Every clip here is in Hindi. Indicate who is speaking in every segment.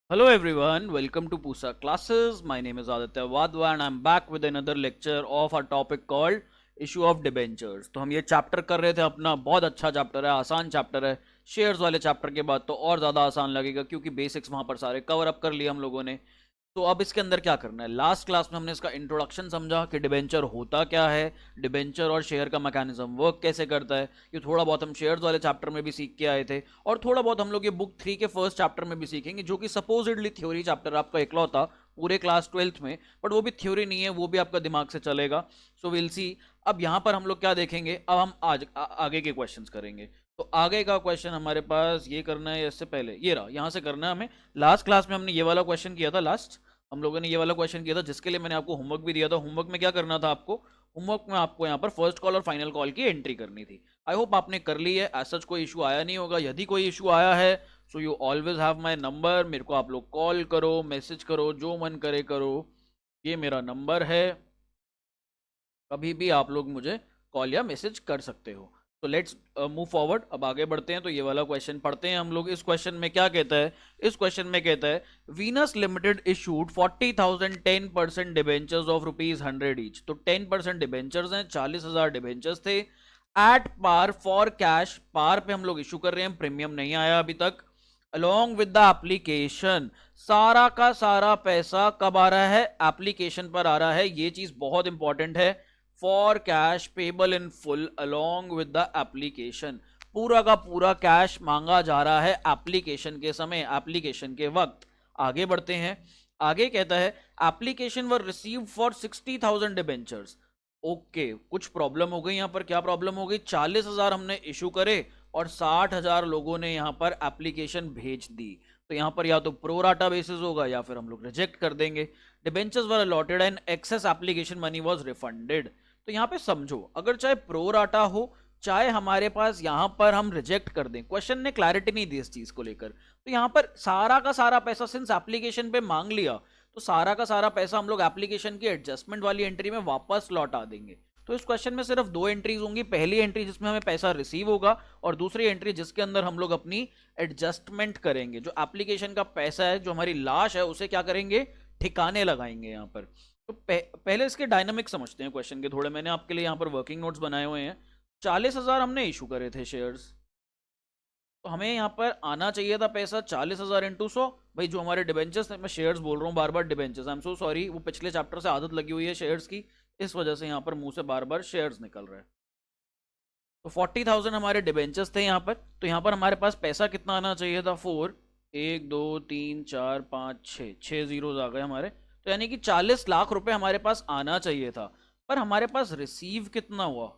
Speaker 1: Hello everyone, welcome to Pusa classes. My name is Aditya Wadwa and I'm back with another lecture of our topic called issue of debentures. तो हम ये चैप्टर कर रहे थे अपना, बहुत अच्छा चैप्टर है, आसान चैप्टर है. शेयर्स वाले चैप्टर के बाद तो और ज़्यादा आसान लगेगा क्योंकि बेसिक्स वहाँ पर सारे कवर अप कर लिए हम लोगों ने. तो अब इसके अंदर क्या करना है. लास्ट क्लास में हमने इसका इंट्रोडक्शन समझा कि डिबेंचर होता क्या है, डिबेंचर और शेयर का मैकेनिज्म वर्क कैसे करता है. ये थोड़ा बहुत हम शेयर्स वाले चैप्टर में भी सीख के आए थे और थोड़ा बहुत हम लोग ये बुक 3 के फर्स्ट चैप्टर में भी सीखेंगे, जो कि सपोजिडली थ्योरी चैप्टर आपका इकलौता पूरे क्लास 12th में, बट वो भी थ्योरी नहीं है, वो भी आपका दिमाग से चलेगा. So will see. अब यहाँ पर हम लोग क्या देखेंगे, अब हम आगे के क्वेश्चंस करेंगे. तो आगे का क्वेश्चन हमारे पास ये करना है, इससे पहले ये रहा, यहाँ से करना है हमें. लास्ट क्लास में हमने ये वाला क्वेश्चन किया था, लास्ट हम लोगों ने ये वाला क्वेश्चन किया था जिसके लिए मैंने आपको होमवर्क भी दिया था. होमवर्क में क्या करना था आपको, होमवर्क में आपको यहाँ पर फर्स्ट कॉल और फाइनल कॉल की एंट्री करनी थी. आई होप आपने कर ली है. एज सच कोई इशू आया नहीं होगा. यदि कोई इशू आया है so you always have my number. मेरे को आप लोग कॉल करो, मैसेज करो, जो मन करे करो. ये मेरा नंबर है, कभी भी आप लोग मुझे कॉल या मैसेज कर सकते हो. तो लेट्स मूव फॉरवर्ड. अब आगे बढ़ते हैं. तो ये वाला क्वेश्चन पढ़ते हैं हम लोग. इस क्वेश्चन में क्या कहता है, इस क्वेश्चन में कहता है Venus limited issued 40,000 10% debentures of ₹100 each. तो 10% डिबेंचर्स हैं, 40,000 डिबेंचर्स थे एट पार फॉर कैश. पार पे हम लोग इशू कर रहे हैं, प्रीमियम नहीं आया अभी तक. अलॉन्ग विद द एप्लीकेशन, सारा का सारा पैसा कब आ रहा है, एप्लीकेशन पर आ रहा है. ये चीज बहुत इंपॉर्टेंट है. For cash payable in full along with the application, पूरा का पूरा कैश मांगा जा रहा है एप्लीकेशन के समय, एप्लीकेशन के वक्त. आगे बढ़ते हैं. आगे कहता है application were receive for 60,000 debentures. Okay, कुछ प्रॉब्लम हो गई. यहां पर क्या प्रॉब्लम हो गई, 40,000 हमने इशू करे और 60,000 लोगों ने यहां पर एप्लीकेशन भेज दी. तो यहां पर या तो प्रो राटा बेसिस होगा या फिर हम लोग रिजेक्ट कर देंगे. Debentures were allotted and excess application money was refunded. तो यहां पे समझो, अगर चाहे प्रो राटा हो चाहे हमारे पास यहां पर हम रिजेक्ट कर दें, क्वेश्चन ने क्लैरिटी नहीं दी इस चीज को लेकर. तो यहां पर सारा का सारा पैसा सिंस एप्लीकेशन पे मांग लिया, तो सारा का सारा पैसा हम लोग एप्लीकेशन की एडजस्टमेंट वाली एंट्री में वापस लौटा देंगे. तो इस क्वेश्चन में सिर्फ दो एंट्रीज होंगी. पहली एंट्री जिसमें हमें पैसा रिसीव होगा और दूसरी एंट्री जिसके अंदर हम लोग अपनी एडजस्टमेंट करेंगे. जो एप्लीकेशन का पैसा है, जो हमारी लाश है, उसे क्या करेंगे, ठिकाने लगाएंगे यहां पर. तो पहले इसके डायनामिक समझते हैं क्वेश्चन के थोड़े. मैंने आपके लिए यहाँ पर वर्किंग नोट्स बनाए हुए हैं. 40,000 हमने इशू करे थे शेयर्स, तो हमें यहाँ पर आना चाहिए था पैसा 40,000 इंटू 100. भाई जो हमारे डिबेंचर्स, मैं शेयर्स बोल रहा हूँ बार बार, debentures, I am so sorry, वो पिछले चैप्टर से आदत लगी हुई है शेयर्स की, इस वजह से यहाँ पर मुंह से बार बार शेयर्स निकल रहा है. तो 40,000 हमारे डिबेंचर्स थे यहाँ पर. तो यहाँ पर हमारे पास पैसा कितना आना चाहिए था, 4, 1 2 3 4 5 6, 6 जीरोज आ गए हमारे. तो यानी कि 40 लाख रुपए हमारे पास आना चाहिए था. पर हमारे पास रिसीव कितना हुआ,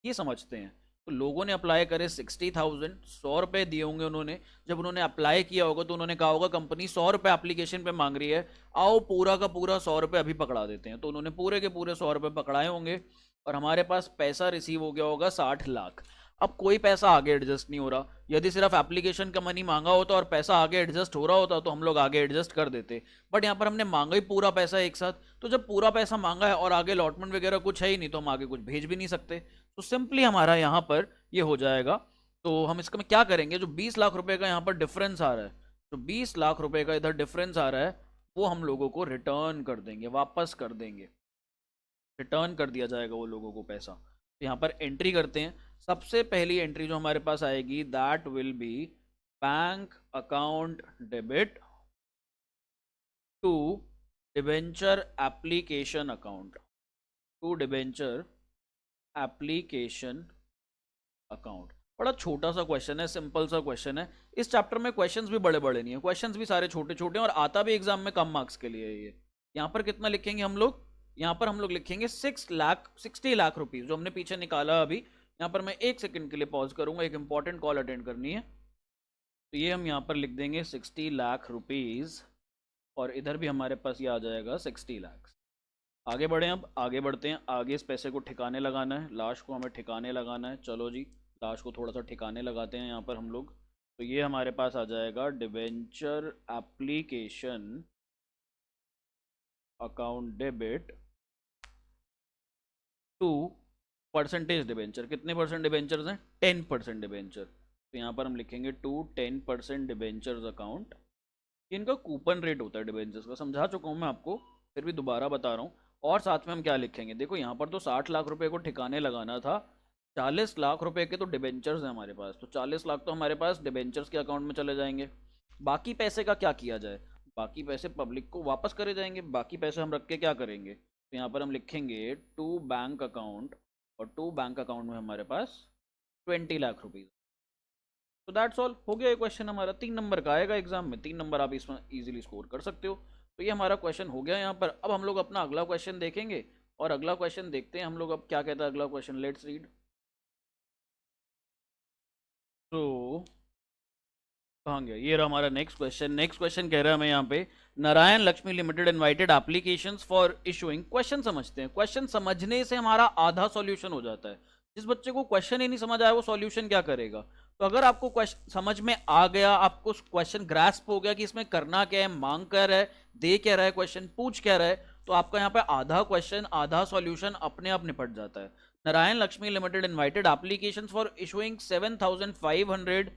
Speaker 1: ये समझते हैं. तो लोगों ने अप्लाई करे 60,000, 100 रुपए दिए होंगे उन्होंने. जब उन्होंने अप्लाई किया होगा तो उन्होंने कहा होगा कंपनी 100 रुपए एप्लीकेशन पे मांग रही है, आओ पूरा का पूरा 100 रुपए अभी पकड़ा देते हैं. तो उन्होंने पूरे के पूरे 100 रुपए पकड़ाए होंगे और हमारे पास पैसा रिसीव हो गया होगा 60 लाख. अब कोई पैसा आगे एडजस्ट नहीं हो रहा. यदि सिर्फ एप्लीकेशन का मनी मांगा होता और पैसा आगे एडजस्ट हो रहा होता तो हम लोग आगे एडजस्ट कर देते. बट यहाँ पर हमने मांगा ही पूरा पैसा एक साथ. तो जब पूरा पैसा मांगा है और आगे अलॉटमेंट वगैरह कुछ है ही नहीं, तो हम आगे कुछ भेज भी नहीं सकते. तो सिंपली हमारा यहाँ पर ये हो जाएगा. तो हम इसका में क्या करेंगे, जो 20 लाख रुपए का यहाँ पर डिफरेंस आ रहा है, जो 20 लाख रुपए का इधर डिफरेंस आ रहा है, वो हम लोगों को रिटर्न कर देंगे, वापस कर देंगे, रिटर्न कर दिया जाएगा वो लोगों को पैसा. तो यहाँ पर एंट्री करते हैं. सबसे पहली एंट्री जो हमारे पास आएगी, that will be bank account debit to debenture application account, to debenture application account. बड़ा छोटा सा क्वेश्चन है, सिंपल सा क्वेश्चन है. इस चैप्टर में क्वेश्चंस भी बड़े बड़े नहीं है, क्वेश्चंस भी सारे छोटे छोटे हैं और आता भी एग्जाम में कम मार्क्स के लिए है ये. यहाँ पर कितना लिखेंगे हम लोग, यहाँ पर हम लोग लिखेंगे 60 लाख रुपीज, जो हमने पीछे निकाला अभी. यहाँ पर मैं एक सेकंड के लिए पॉज करूंगा, एक इंपॉर्टेंट कॉल अटेंड करनी है. तो ये हम यहाँ पर लिख देंगे 60 लाख रुपीज और इधर भी हमारे पास ये आ जाएगा 60 लाख. आगे बढ़े, अब आगे बढ़ते हैं. आगे इस पैसे को ठिकाने लगाना है, लाश को हमें ठिकाने लगाना है. चलो जी, लाश को थोड़ा सा ठिकाने लगाते हैं यहाँ पर हम लोग. तो ये हमारे पास आ जाएगा debenture application account debit to percentage debenture. कितने परसेंट डिबेंचर्स हैं, 10% डिबेंचर. तो यहाँ पर हम लिखेंगे टू 10% डिबेंचर्स अकाउंट इनका कूपन रेट होता है डिबेंचर्स का, समझा चुका हूँ मैं आपको, फिर भी दोबारा बता रहा हूँ। और साथ में हम क्या लिखेंगे, देखो यहाँ पर तो 60 लाख रुपए को ठिकाने लगाना था, 40 लाख रुपए के तो डिबेंचर्स हैं हमारे पास, तो 40 लाख तो हमारे पास डिबेंचर्स के अकाउंट में चले जाएंगे। बाकी पैसे का क्या किया जाए, बाकी पैसे पब्लिक को वापस करे जाएंगे, बाकी पैसे हम रख के क्या करेंगे, तो यहाँ पर हम लिखेंगे टू बैंक अकाउंट, और टू बैंक अकाउंट में हमारे पास 20 लाख रुपीज़। तो दैट्स ऑल, हो गया ये क्वेश्चन हमारा, 3 नंबर का आएगा एग्जाम में, 3 नंबर आप इसमें इजीली स्कोर कर सकते हो। तो ये हमारा क्वेश्चन हो गया यहाँ पर। अब हम लोग अपना अगला क्वेश्चन देखेंगे, और अगला क्वेश्चन देखते हैं हम लोग अब क्या कहता है अगला क्वेश्चन, लेट्स रीड। तो कहाँ गया, ये रहा हमारा नेक्स्ट क्वेश्चन। नेक्स्ट क्वेश्चन कह रहा है हमें यहाँ पे, Narayan Lakshmi limited invited applications for issuing. Question समझते हैं, क्वेश्चन समझने से हमारा आधा सॉल्यूशन हो जाता है। जिस बच्चे को क्वेश्चन ही नहीं समझ आया वो सॉल्यूशन क्या करेगा। तो अगर आपको क्वेश्चन समझ में आ गया, आपको क्वेश्चन ग्रास्प हो गया कि इसमें करना क्या है, मांग क्या रहा है, दे क्या रहा है, क्वेश्चन पूछ क्या रहा है, तो आपका यहाँ पे आधा क्वेश्चन आधा सॉल्यूशन अपने आप निपट जाता है। Narayan Lakshmi limited invited applications for issuing 7,500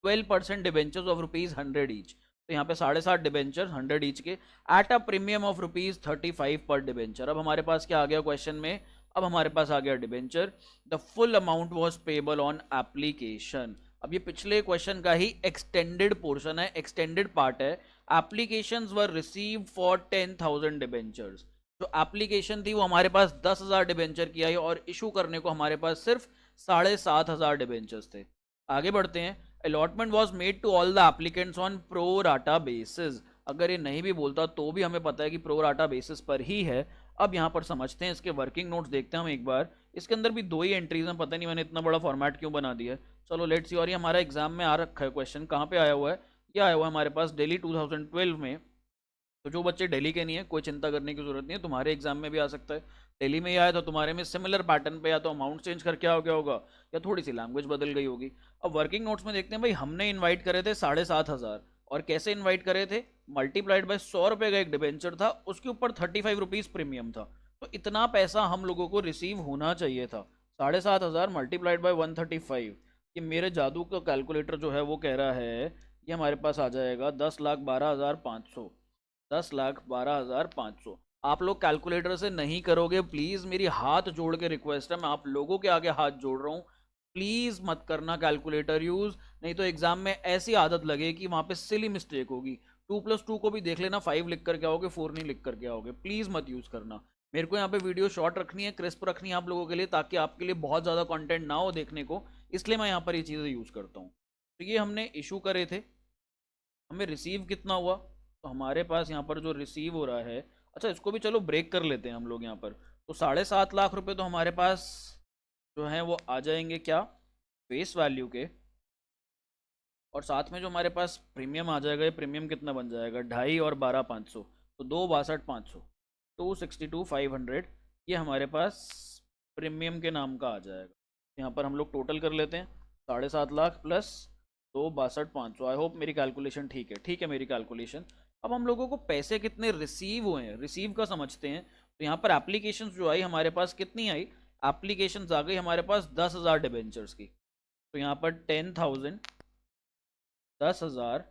Speaker 1: 12% debentures of ₹100 each. तो यहाँ पे 7.5 डिबेंचर 100 ईच के एट अ प्रीमियम ऑफ ₹35 पर डिबेंचर। अब हमारे पास क्या आ गया क्वेश्चन में, अब हमारे पास आ गया debenture, the full amount was payable on application. अब ये पिछले क्वेश्चन का ही एक्सटेंडेड पोर्शन है, एक्सटेंडेड पार्ट है। Applications were receive for 10,000 debentures. जो एप्लीकेशन थी वो हमारे पास 10,000 डिबेंचर की आई, और इशू करने को हमारे पास सिर्फ 7,500 डिबेंचर्स थे। आगे बढ़ते हैं। Allotment was made to all the applicants on pro rata basis. अगर ये नहीं भी बोलता तो भी हमें पता है कि प्रो राटा बेसिस पर ही है। अब यहाँ पर समझते हैं, इसके वर्किंग नोट्स देखते हैं हम एक बार। इसके अंदर भी 2 ही एंट्रीज हैं, पता नहीं मैंने इतना बड़ा फॉर्मेट क्यों बना दिया है। चलो लेट्स सी। और ये हमारा एग्जाम में आ रखा है क्वेश्चन, कहाँ पे आया हुआ है, ये आया हुआ है हमारे पास दिल्ली 2012 में। तो जो बच्चे दिल्ली के नहीं है, कोई चिंता करने की जरूरत नहीं है, तुम्हारे एग्जाम में भी आ सकता है। दिल्ली में ही आया तो तुम्हारे में सिमिलर पैटर्न पे या तो अमाउंट चेंज करके आ गया होगा, या थोड़ी सी लैंग्वेज बदल गई होगी। अब वर्किंग नोट्स में देखते हैं भाई, हमने इनवाइट करे थे 7,500, और कैसे इनवाइट करे थे, मल्टीप्लाइड बाय 100 रुपये का एक डिबेंचर था, उसके ऊपर 35 रुपीज प्रीमियम था। तो इतना पैसा हम लोगों को रिसीव होना चाहिए था। 7,500 मल्टीप्लाइड बाय 135, ये मेरे जादू का कैलकुलेटर जो है वो कह रहा है, ये हमारे पास आ जाएगा 10,12,500। 10,12,500। आप लोग कैलकुलेटर से नहीं करोगे, प्लीज मेरी हाथ जोड़ के रिक्वेस्ट है, मैं आप लोगों के आगे हाथ जोड़ रहा हूँ, प्लीज मत करना कैलकुलेटर यूज, नहीं तो एग्जाम में ऐसी आदत लगे कि वहां पे सिली मिस्टेक होगी। 2+2 को भी देख लेना, 5 लिख करके आओगे, 4 नहीं लिख करके आओगे, प्लीज मत यूज करना। मेरे को यहाँ पे वीडियो शॉर्ट रखनी है, क्रिस्प रखनी है आप लोगों के लिए, ताकि आपके लिए बहुत ज्यादा कंटेंट ना हो देखने को, इसलिए मैं यहाँ पर ये चीजें यूज करता हूँ। तो ये हमने इशू करे थे, हमें रिसीव कितना हुआ, तो हमारे पास यहाँ पर जो रिसीव हो रहा है, अच्छा इसको भी चलो ब्रेक कर लेते हैं हम लोग यहाँ पर। तो 7.5 लाख रुपए तो हमारे पास जो है वो आ जाएंगे क्या, फेस वैल्यू के, और साथ में जो हमारे पास प्रीमियम आ जाएगा, ये प्रीमियम कितना बन जाएगा, 2.5 और 12,500, तो 2,62,500, 262,500, ये हमारे पास प्रीमियम के नाम का आ जाएगा। यहाँ पर हम लोग टोटल कर लेते हैं, 7.5 लाख प्लस 2,62,500। आई होप मेरी कैलकुलेशन ठीक है, ठीक है मेरी कैलकुलेशन। अब हम लोगों को पैसे कितने रिसीव हुए हैं, रिसीव का समझते हैं। तो यहाँ पर एप्लीकेशन जो आई हमारे पास कितनी आई, एप्लीकेशन आ गई हमारे पास 10,000 डिबेंचर्स की। तो यहाँ पर 10,000, 10,000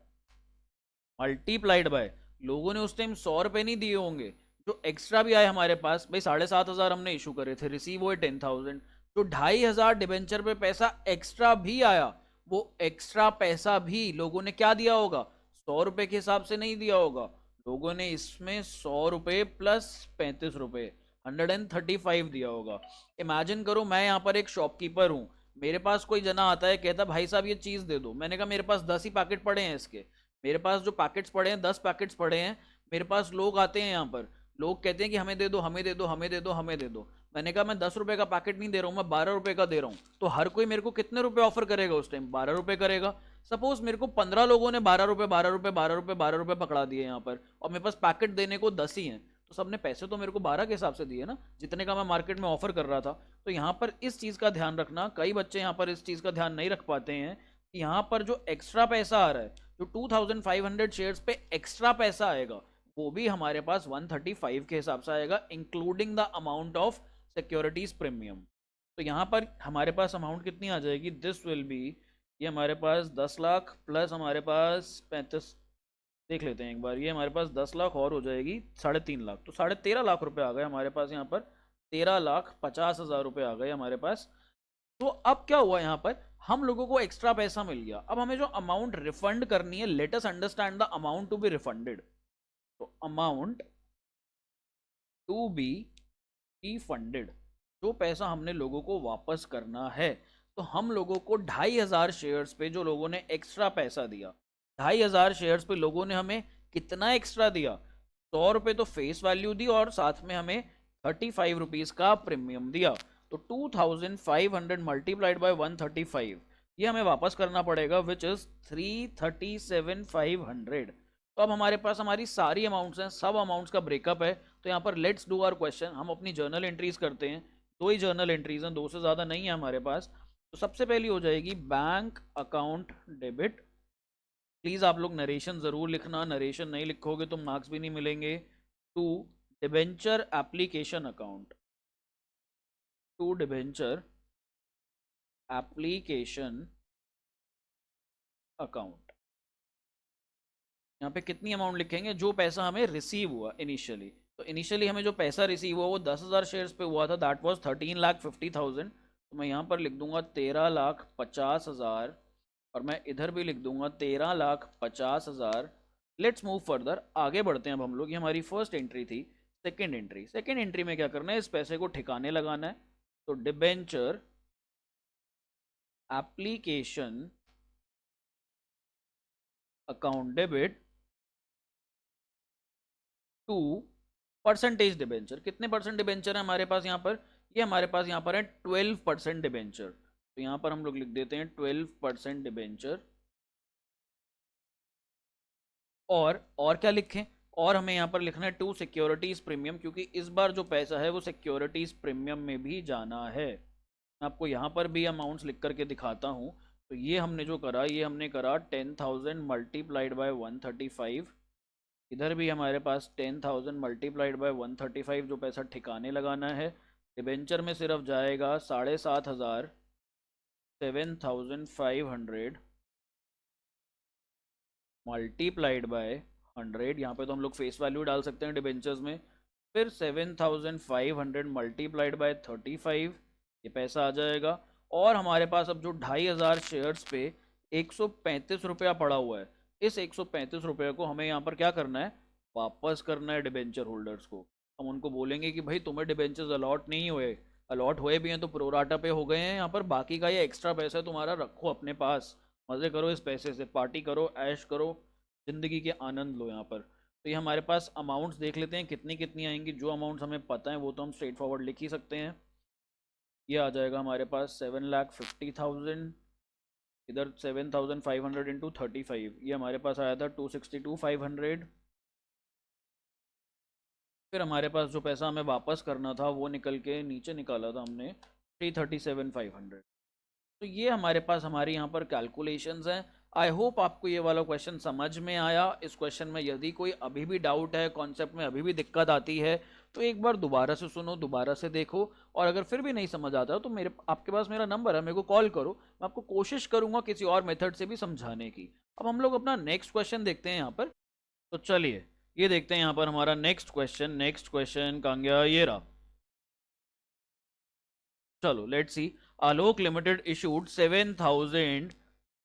Speaker 1: मल्टीप्लाइड बाय, लोगों ने उस टाइम 100 रुपये नहीं दिए होंगे, जो एक्स्ट्रा भी आए हमारे पास, भाई 7,500 हमने इशू करे थे, रिसीव हुए 10,000, तो 2,500 डिबेंचर पे पैसा एक्स्ट्रा भी आया। वो एक्स्ट्रा पैसा भी लोगों ने क्या दिया होगा, 100 रुपये के हिसाब से नहीं दिया होगा, लोगों ने इसमें 100 रुपये प्लस 35 रुपये, 135 दिया होगा। इमेजिन करो मैं यहाँ पर एक शॉपकीपर हूँ, मेरे पास कोई जना आता है, कहता भाई साहब ये चीज़ दे दो, मैंने कहा मेरे पास 10 ही पैकेट पड़े हैं इसके, मेरे पास जो पैकेट्स पड़े हैं 10 पैकेट्स पड़े हैं, मेरे पास लोग आते हैं यहाँ पर, लोग कहते हैं कि हमें दे दो, हमें दे दो, हमें दे दो, हमें दे दो। मैंने कहा मैं 10 रुपये का पैकेट नहीं दे रहा हूँ, मैं 12 रुपये का दे रहा हूँ, तो हर कोई मेरे को कितने रुपए ऑफर करेगा उस टाइम, 12 रुपये करेगा। सपोज मेरे को 15 लोगों ने 12 रुपये 12 रुपये 12 रुपये 12 रुपये पकड़ा दिए यहाँ पर, और मेरे पास पैकेट देने को 10 ही हैं, तो सबने पैसे तो मेरे को 12 के हिसाब से दिए ना, जितने का मैं मार्केट में ऑफर कर रहा था। तो यहाँ पर इस चीज़ का ध्यान रखना, कई बच्चे यहाँ पर इस चीज़ का ध्यान नहीं रख पाते हैं कि यहाँ पर जो एक्स्ट्रा पैसा आ रहा है, जो 2,500 शेयर्स पे एक्स्ट्रा पैसा आएगा, वो भी हमारे पास 135 के हिसाब से आएगा, including the amount of securities premium. तो यहाँ पर हमारे पास अमाउंट कितनी आ जाएगी, दिस विल बी, ये हमारे पास 10 लाख प्लस हमारे पास 35, देख लेते हैं एक बार। ये हमारे पास 10 लाख और हो जाएगी 3.5 लाख, तो 13.5 लाख रुपए आ गए हमारे पास यहाँ पर। 13,50,000 रुपए आ गए हमारे पास। तो अब क्या हुआ यहाँ पर, हम लोगों को एक्स्ट्रा पैसा मिल गया। अब हमें जो अमाउंट रिफंड करनी है, let us understand the amount to be refunded. तो अमाउंट टू बी रिफंडेड, जो पैसा हमने लोगों को वापस करना है, तो हम लोगों को 2,500 शेयर्स पे जो लोगों ने एक्स्ट्रा पैसा दिया, 2,500 शेयर्स पे लोगों ने हमें कितना एक्स्ट्रा दिया, 100 रुपए तो फेस वैल्यू दी और साथ में हमें 35 रुपीज का प्रीमियम दिया। तो 2,500 मल्टीप्लाइड बाय 135, ये हमें वापस करना पड़ेगा, विच इज 337,500। तो अब हमारे पास हमारी सारी अमाउंट्स हैं, सब अमाउंट्स का ब्रेकअप है। तो यहाँ पर लेट्स डू आवर क्वेश्चन। हम अपनी जर्नल एंट्रीज करते हैं। 2 ही जर्नल एंट्रीज हैं, 2 से ज़्यादा नहीं है हमारे पास। तो सबसे पहली हो जाएगी बैंक अकाउंट डेबिट। प्लीज़ आप लोग नरेशन ज़रूर लिखना, नरेशन नहीं लिखोगे तो मार्क्स भी नहीं मिलेंगे। To debenture application account, to debenture application account. यहाँ पे कितनी अमाउंट लिखेंगे, जो पैसा हमें रिसीव हुआ इनिशियली। तो इनिशियली हमें जो पैसा रिसीव हुआ वो 10,000 शेयर्स पे हुआ था, दैट वाज 13,50,000। तो मैं यहाँ पर लिख दूंगा 13,50,000 और मैं इधर भी लिख दूंगा 13,50,000। लेट्स मूव फर्दर, आगे बढ़ते हैं अब हम लोग। ये हमारी फर्स्ट एंट्री थी। सेकेंड एंट्री, सेकेंड एंट्री में क्या करना है, इस पैसे को ठिकाने लगाना है। तो debenture application account debit to percentage debenture. कितने परसेंट डिबेंचर है हमारे पास यहाँ पर, ये हमारे पास यहाँ पर है 12% डिबेंचर। तो यहाँ पर हम लोग लिख देते हैं 12% डिबेंचर। और क्या लिखें, और हमें यहाँ पर लिखना है टू सिक्योरिटीज प्रीमियम, क्योंकि इस बार जो पैसा है वो सिक्योरिटीज प्रीमियम में भी जाना है। मैं आपको यहाँ पर भी अमाउंट्स लिख करके दिखाता हूँ। तो ये हमने जो करा, ये हमने करा 10,000 मल्टीप्लाइड बाय 135। इधर भी हमारे पास 10,000 मल्टीप्लाइड बाय 135 जो पैसा ठिकाने लगाना है। डिबेंचर में सिर्फ जाएगा 7,500, 7,500 मल्टीप्लाइड बाय 100। यहाँ पे तो हम लोग फेस वैल्यू डाल सकते हैं डिबेंचर्स में। फिर 7,500 मल्टीप्लाइड बाय 35, ये पैसा आ जाएगा। और हमारे पास अब जो 2,500 शेयर्स पे 135 रुपया पड़ा हुआ है, इस 135 रुपये को हमें यहाँ पर क्या करना है, वापस करना है डिबेंचर होल्डर्स को। हम उनको बोलेंगे कि भाई तुम्हें डिबेंचर्स अलॉट नहीं हुए, अलॉट हुए भी हैं तो प्रोराटा पे हो गए हैं, यहाँ पर बाकी का ये एक्स्ट्रा पैसा तुम्हारा रखो अपने पास, मज़े करो इस पैसे से, पार्टी करो, ऐश करो, ज़िंदगी के आनंद लो यहाँ पर। तो ये हमारे पास अमाउंट्स देख लेते हैं कितनी कितनी आएंगी। जो अमाउंट्स हमें पता है वो तो हम स्ट्रेट फॉरवर्ड लिख ही सकते हैं। ये आ जाएगा हमारे पास 7,50,000, इधर 7,500 इंटू 35, ये हमारे पास आया था 262,500। फिर हमारे पास जो पैसा हमें वापस करना था वो निकल के नीचे निकाला था हमने 337,500। तो ये हमारे पास हमारी यहाँ पर कैलकुलेशंस हैं। आई होप आपको ये वाला क्वेश्चन समझ में आया। इस क्वेश्चन में यदि कोई अभी भी डाउट है, कॉन्सेप्ट में अभी भी दिक्कत आती है, तो एक बार दोबारा से सुनो, दोबारा से देखो। और अगर फिर भी नहीं समझ आता तो आपके पास मेरा नंबर है, मेरे को कॉल करो, मैं आपको कोशिश करूंगा किसी और मेथड से भी समझाने की। अब हम लोग अपना नेक्स्ट क्वेश्चन देखते हैं यहाँ पर। तो चलिए ये देखते हैं यहाँ पर हमारा नेक्स्ट क्वेश्चन। नेक्स्ट क्वेश्चन कहाँ गया, ये रहा। चलो let's see. Alok limited issued 7,000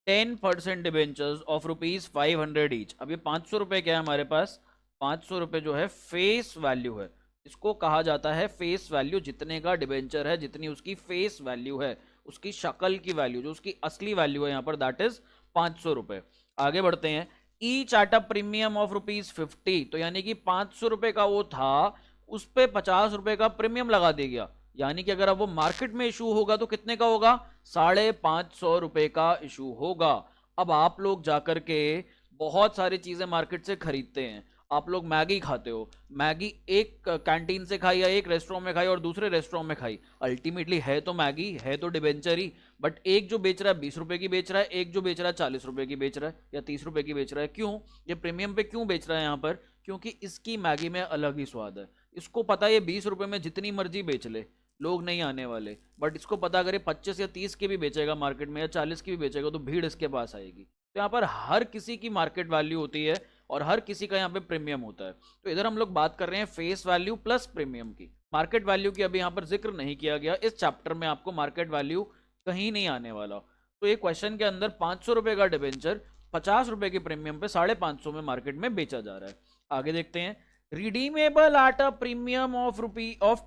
Speaker 1: 10% debentures of ₹500 each. अब ये 500 रुपये क्या है हमारे पास, 500 रुपये जो है फेस वैल्यू है। इसको कहा जाता है फेस वैल्यू, जितने का डिबेंचर है, जितनी उसकी फेस वैल्यू है, उसकी शक्ल की वैल्यू, जो उसकी असली वैल्यू है यहाँ पर, दैट इज 500 रुपये। आगे बढ़ते हैं। Each at a premium of ₹50, तो यानी कि 500 रुपये का वो था, उस पर 50 रुपये का प्रीमियम लगा दिया गया। यानी कि अगर अब वो मार्केट में इशू होगा तो कितने का होगा, 550 रुपये का इशू होगा। अब आप लोग जाकर के बहुत सारी चीजें मार्केट से खरीदते हैं। आप लोग मैगी खाते हो, मैगी एक कैंटीन से खाई या एक रेस्टोरेंट में खाई और दूसरे रेस्टोरेंट में खाई, अल्टीमेटली है तो मैगी, है तो डिबेंचर ही। बट एक जो बेच रहा है 20 रुपए की बेच रहा है, एक जो बेच रहा है 40 रुपए की बेच रहा है या 30 रुपए की बेच रहा है। क्यों, ये प्रीमियम पे क्यों बेच रहा है यहाँ पर, क्योंकि इसकी मैगी में अलग ही स्वाद है। इसको पता है ये 20 रुपए में जितनी मर्जी बेच ले, लोग नहीं आने वाले। बट इसको पता अगर ये 25 या 30 की भी बेचेगा मार्केट में या 40 की भी बेचेगा तो भीड़ इसके पास आएगी। तो यहाँ पर हर किसी की मार्केट वैल्यू होती है, और हर किसी का यहाँ पे प्रीमियम होता है। तो इधर हम लोग बात कर रहे हैं फेस वैल्यू प्लस प्रीमियम की। मार्केट वैल्यू की अभी यहाँ पर जिक्र नहीं किया गया, इस चैप्टर में आपको मार्केट वैल्यू कहीं नहीं आने वाला। तो ये क्वेश्चन के अंदर 500 रुपए का डिबेंचर 50 रुपए के प्रीमियम पे 550 में मार्केट में बेचा जा रहा है। आगे देखते हैं, redeemable at a premium of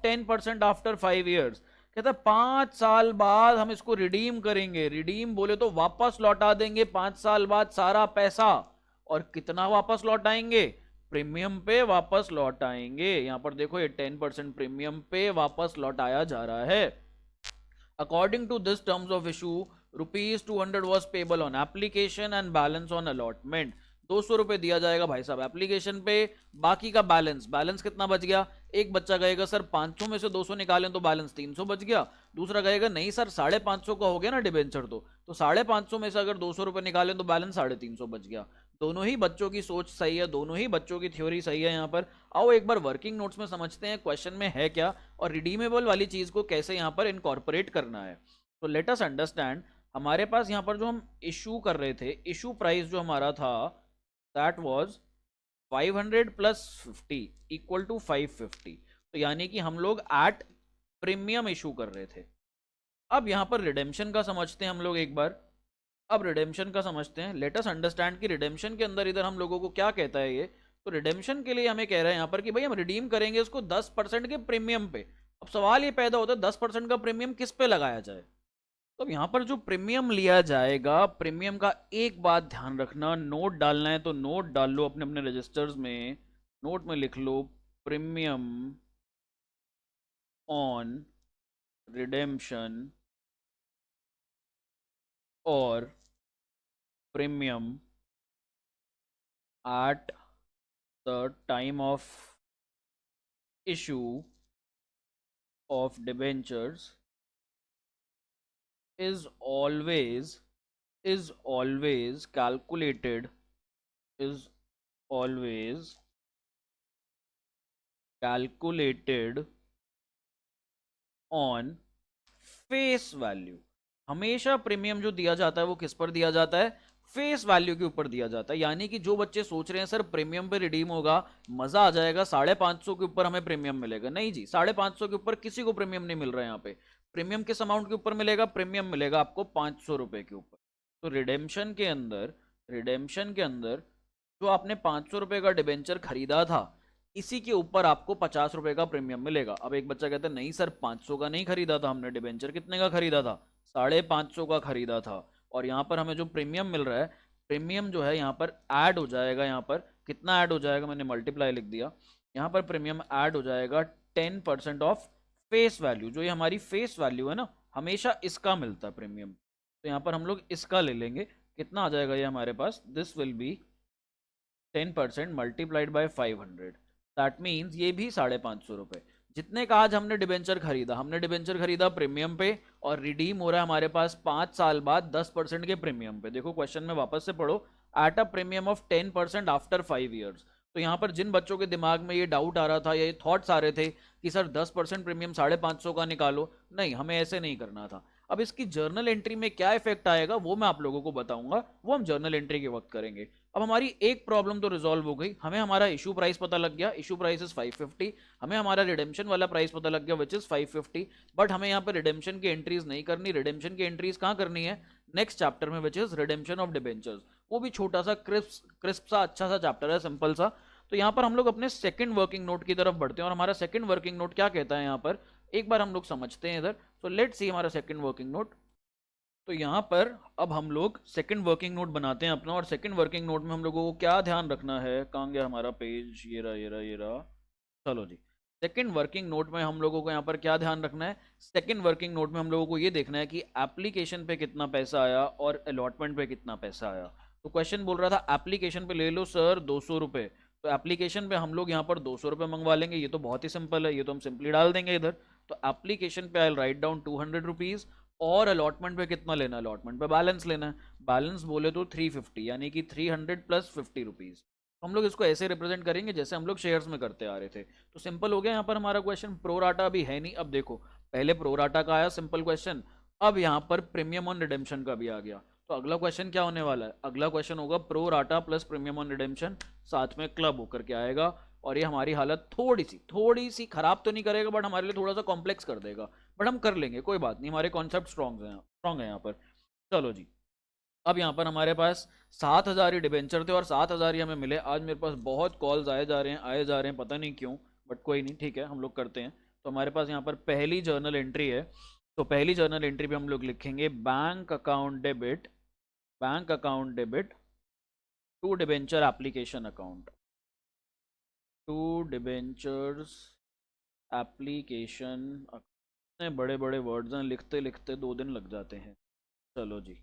Speaker 1: 10% after 5 years. कहता है 5 साल बाद हम इसको रिडीम करेंगे। रिडीम बोले तो वापस लौटा देंगे 5 साल बाद सारा पैसा। और कितना वापस लौटाएंगे? प्रीमियम पे वापस लौटाएंगे। यहां पर देखो ये 10% प्रीमियम पे वापस लौटाया जा रहा है। According to this terms of issue ₹200 was payable on application and balance on allotment. 200 रुपए दिया जाएगा भाई साहब एप्लीकेशन पे, बाकी का बैलेंस कितना बच गया? एक बच्चा कहेगा सर 500 में से 200 निकालें तो बैलेंस 300 बच गया। दूसरा कहेगा नहीं सर 550 का हो गया ना डिबेंचर, तो 550 में से अगर 200 रुपए निकालें तो बैलेंस 350 बच गया। दोनों ही बच्चों की सोच सही है, दोनों ही बच्चों की थ्योरी सही है। यहाँ पर आओ एक बार वर्किंग नोट्स में समझते हैं क्वेश्चन में है क्या और रिडीमेबल वाली चीज को कैसे यहाँ पर इनकॉर्पोरेट करना है। तो लेट अस अंडरस्टैंड। हमारे पास यहाँ पर जो हम इशू कर रहे थे, इशू प्राइस जो हमारा था that was 500 plus 50 equal to 550। तो यानी कि हम लोग एट प्रीमियम इशू कर रहे थे। अब यहां पर रिडेम्पशन का समझते हैं हम लोग एक बार। अब रिडेम्पशन का समझते हैं। लेट अस अंडरस्टैंड कि रिडेम्पशन के अंदर इधर हम लोगों को क्या कहता है ये। तो रिडेम्पशन के लिए हमें कह रहा है यहाँ पर कि भाई हम रिडीम करेंगे उसको 10% के प्रीमियम पे। अब सवाल ये पैदा होता है 10% का प्रीमियम किस पे लगाया जाए। तो यहाँ पर जो प्रीमियम लिया जाएगा, प्रीमियम का एक बात ध्यान रखना, नोट डालना है तो नोट डाल लो अपने अपने रजिस्टर्स में। नोट में लिख लो प्रीमियम ऑन रिडेम्पशन और premium at the time of issue of debentures is always calculated on face value. हमेशा प्रीमियम जो दिया जाता है वो किस पर दिया जाता है? फेस वैल्यू के ऊपर दिया जाता है। यानी कि जो बच्चे सोच रहे हैं सर प्रीमियम पे रिडीम होगा, मजा आ जाएगा, 550 के ऊपर हमें प्रीमियम मिलेगा, नहीं जी, 550 के ऊपर किसी को प्रीमियम नहीं मिल रहा है। यहाँ पे प्रीमियम किस अमाउंट के ऊपर मिलेगा? प्रीमियम मिलेगा आपको 500 रुपए के ऊपर। तो रिडेम्पशन के अंदर जो आपने 500 रुपए का डिबेंचर खरीदा था, इसी के ऊपर आपको 50 रुपए का प्रीमियम मिलेगा। अब एक बच्चा कहता है नहीं सर 500 का नहीं खरीदा था हमने डिबेंचर, कितने का खरीदा था? 550 का खरीदा था। और यहाँ पर हमें जो प्रीमियम मिल रहा है, प्रीमियम जो है यहाँ पर ऐड हो जाएगा। यहाँ पर कितना ऐड हो जाएगा? मैंने मल्टीप्लाई लिख दिया। यहाँ पर प्रीमियम ऐड हो जाएगा 10% ऑफ फेस वैल्यू। जो ये हमारी फेस वैल्यू है ना, हमेशा इसका मिलता है प्रीमियम। तो यहाँ पर हम लोग इसका ले लेंगे। कितना आ जाएगा ये हमारे पास? This will be 10% multiplied by 500। That means ये भी 550 रुपए। जितने का आज हमने डिबेंचर खरीदा प्रीमियम पे और रिडीम हो रहा है हमारे पास 5 साल बाद 10% के प्रीमियम पे। देखो क्वेश्चन में वापस से पढ़ो, at a premium of 10% after 5 years. तो यहाँ पर जिन बच्चों के दिमाग में ये डाउट आ रहा था, ये थॉट्स आ रहे थे कि सर 10% प्रीमियम 550 का निकालो, नहीं हमें ऐसे नहीं करना था। अब इसकी जर्नल एंट्री में क्या इफेक्ट आएगा वो मैं आप लोगों को बताऊंगा, वो हम जर्नल एंट्री के वक्त करेंगे। अब हमारी एक प्रॉब्लम तो रिजॉल्व हो गई, हमें हमारा इशू प्राइस पता लग गया, इशू प्राइस इज 550। हमें हमारा रिडेम्पशन वाला प्राइस पता लग गया विच इज 550। बट हमें यहाँ पर रिडेम्पशन की एंट्रीज नहीं करनी। रिडेम्पशन की एंट्रीज कहाँ करनी है? नेक्स्ट चैप्टर में which is redemption of debentures. वो भी छोटा सा क्रिस्प सा अच्छा सा चैप्टर है, सिंपल सा। तो यहाँ पर हम लोग अपने सेकंड वर्किंग नोट की तरफ बढ़ते हैं और हमारा सेकंड वर्किंग नोट क्या कहता है यहाँ पर एक बार हम लोग समझते हैं इधर। सो लेट्स सी हमारा सेकंड वर्किंग नोट। तो यहाँ पर अब हम लोग सेकंड वर्किंग नोट बनाते हैं अपना, और सेकंड वर्किंग नोट में हम लोगों को क्या ध्यान रखना है? कहाँ गया हमारा पेज? ये रहा। चलो जी, सेकंड वर्किंग नोट में हम लोगों को यहाँ पर क्या ध्यान रखना है? सेकंड वर्किंग नोट में हम लोगों को ये देखना है कि एप्लीकेशन पे कितना पैसा आया और अलॉटमेंट पे कितना पैसा आया। तो क्वेश्चन बोल रहा था एप्लीकेशन पे ले लो सर 200 रुपये। तो एप्लीकेशन पे हम लोग यहाँ पर 200 रुपये मंगवा लेंगे। ये तो बहुत ही सिंपल है, ये तो हम सिंपली डाल देंगे इधर। तो एप्लीकेशन पे आई राइट डाउन 200 रुपीज़। और अलॉटमेंट पे कितना लेना है? अलॉटमेंट पे बैलेंस लेना है। बैलेंस बोले तो 350, यानी कि 300 प्लस 50 रुपीज़। हम लोग इसको ऐसे रिप्रेजेंट करेंगे जैसे हम लोग शेयर्स में करते आ रहे थे। तो सिंपल हो गया यहाँ पर हमारा क्वेश्चन। प्रोराटा भी है नहीं। अब देखो, पहले प्रोराटा का आया सिंपल क्वेश्चन, अब यहाँ पर प्रीमियम ऑन रिडेम्पशन का भी आ गया। तो अगला क्वेश्चन क्या होने वाला है, अगला क्वेश्चन होगा pro rata plus premium on redemption साथ में क्लब होकर के आएगा। और ये हमारी हालत थोड़ी सी खराब तो नहीं करेगा, बट हमारे लिए थोड़ा सा कॉम्प्लेक्स कर देगा, बट हम कर लेंगे, कोई बात नहीं, हमारे कॉन्सेप्ट स्ट्रॉन्ग है यहाँ पर। चलो जी, अब यहाँ पर हमारे पास 7,000 ही डिबेंचर थे और 7,000 ही हमें मिले। आज मेरे पास बहुत कॉल्स आए जा रहे हैं, पता नहीं क्यों, बट कोई नहीं, ठीक है, हम लोग करते हैं। तो हमारे पास यहाँ पर पहली जर्नल एंट्री है। तो पहली जर्नल एंट्री पे हम लोग लिखेंगे bank account debit to debenture application account, to debentures application. इतने बड़े बड़े वर्ड्स हैं, लिखते लिखते 2 दिन लग जाते हैं। चलो जी,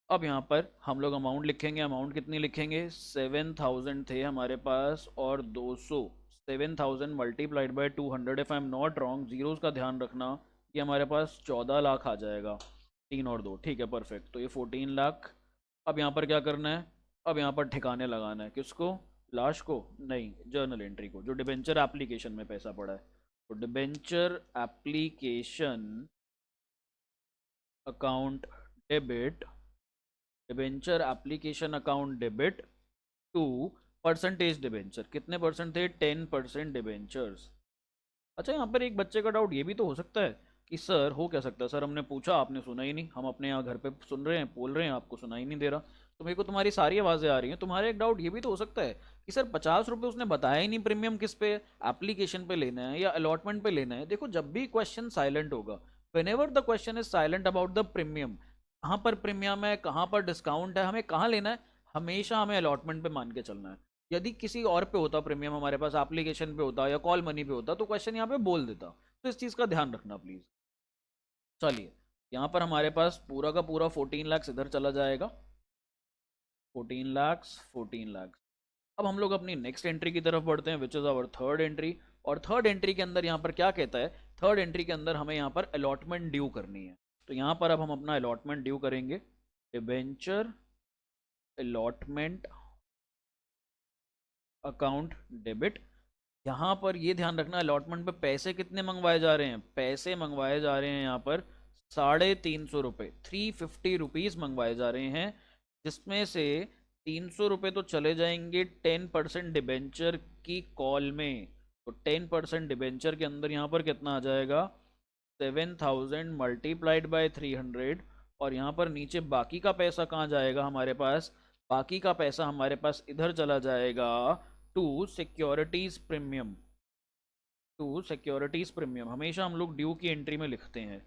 Speaker 1: अब यहाँ पर हम लोग अमाउंट लिखेंगे। अमाउंट कितनी लिखेंगे, 7,000 थे हमारे पास और 200। 7,000 multiplied by 200, if I am not wrong, zeros का ध्यान रखना, ये हमारे पास 14 लाख आ जाएगा, 3 और 2, ठीक है, परफेक्ट। तो ये 14 लाख। अब यहाँ पर क्या करना है, अब यहाँ पर ठिकाने लगाना है, किसको, लाश को नहीं, जर्नल एंट्री को, जो डिबेंचर एप्लीकेशन में पैसा पड़ा है। तो debenture application account debit, debenture application account debit to percentage debenture. कितने परसेंट थे, 10% डिबेंचर्स। अच्छा, यहाँ पर एक बच्चे का डाउट ये भी तो हो सकता है कि सर, हो क्या सकता है सर, हमने पूछा आपने सुना ही नहीं, हम अपने यहाँ घर पे सुन रहे हैं, बोल रहे हैं, आपको सुनाई नहीं दे रहा, तो मेरे को तुम्हारी सारी आवाज़ें आ रही हैं। तुम्हारा एक डाउट ये भी तो हो सकता है कि सर 50 रुपये उसने बताया ही नहीं, प्रीमियम किस पे, एप्लीकेशन पे लेना है या अलॉटमेंट पे लेना है। देखो, जब भी क्वेश्चन साइलेंट होगा, whenever the question is silent about the premium, कहाँ पर प्रीमियम है, कहाँ पर डिस्काउंट है, हमें कहाँ लेना है, हमेशा हमें अलॉटमेंट पे मान के चलना है। यदि किसी और पे होता प्रीमियम, हमारे पास एप्लीकेशन पे होता या कॉल मनी पे होता, तो क्वेश्चन यहाँ पे बोल देता। तो इस चीज़ का ध्यान रखना प्लीज़। चलिए, यहाँ पर हमारे पास पूरा का पूरा 14 लाख इधर चला जाएगा, 14 लाख। अब हम लोग अपनी नेक्स्ट एंट्री की तरफ बढ़ते हैं, which is our third entry. और थर्ड एंट्री के अंदर यहाँ पर क्या कहता है, थर्ड एंट्री के अंदर हमें यहाँ पर अलॉटमेंट ड्यू करनी है। तो यहाँ पर अब हम अपना अलॉटमेंट ड्यू करेंगे, डिबेंचर अलॉटमेंट अकाउंट डेबिट। यहाँ पर ये ध्यान रखना, अलॉटमेंट पे पैसे कितने मंगवाए जा रहे हैं, पैसे मंगवाए जा रहे हैं यहाँ पर 350 रुपये, 350 रुपीज़ मंगवाए जा रहे हैं, जिसमें से 300 रुपये तो चले जाएंगे 10% डिबेंचर की कॉल में। तो 10% डिबेंचर के अंदर यहाँ पर कितना आ जाएगा, 7,000 मल्टीप्लाइड बाय 300। और यहाँ पर नीचे बाकी का पैसा कहाँ जाएगा हमारे पास, बाकी का पैसा हमारे पास इधर चला जाएगा to securities premium, to securities premium. हमेशा हम लोग ड्यू की एंट्री में लिखते हैं।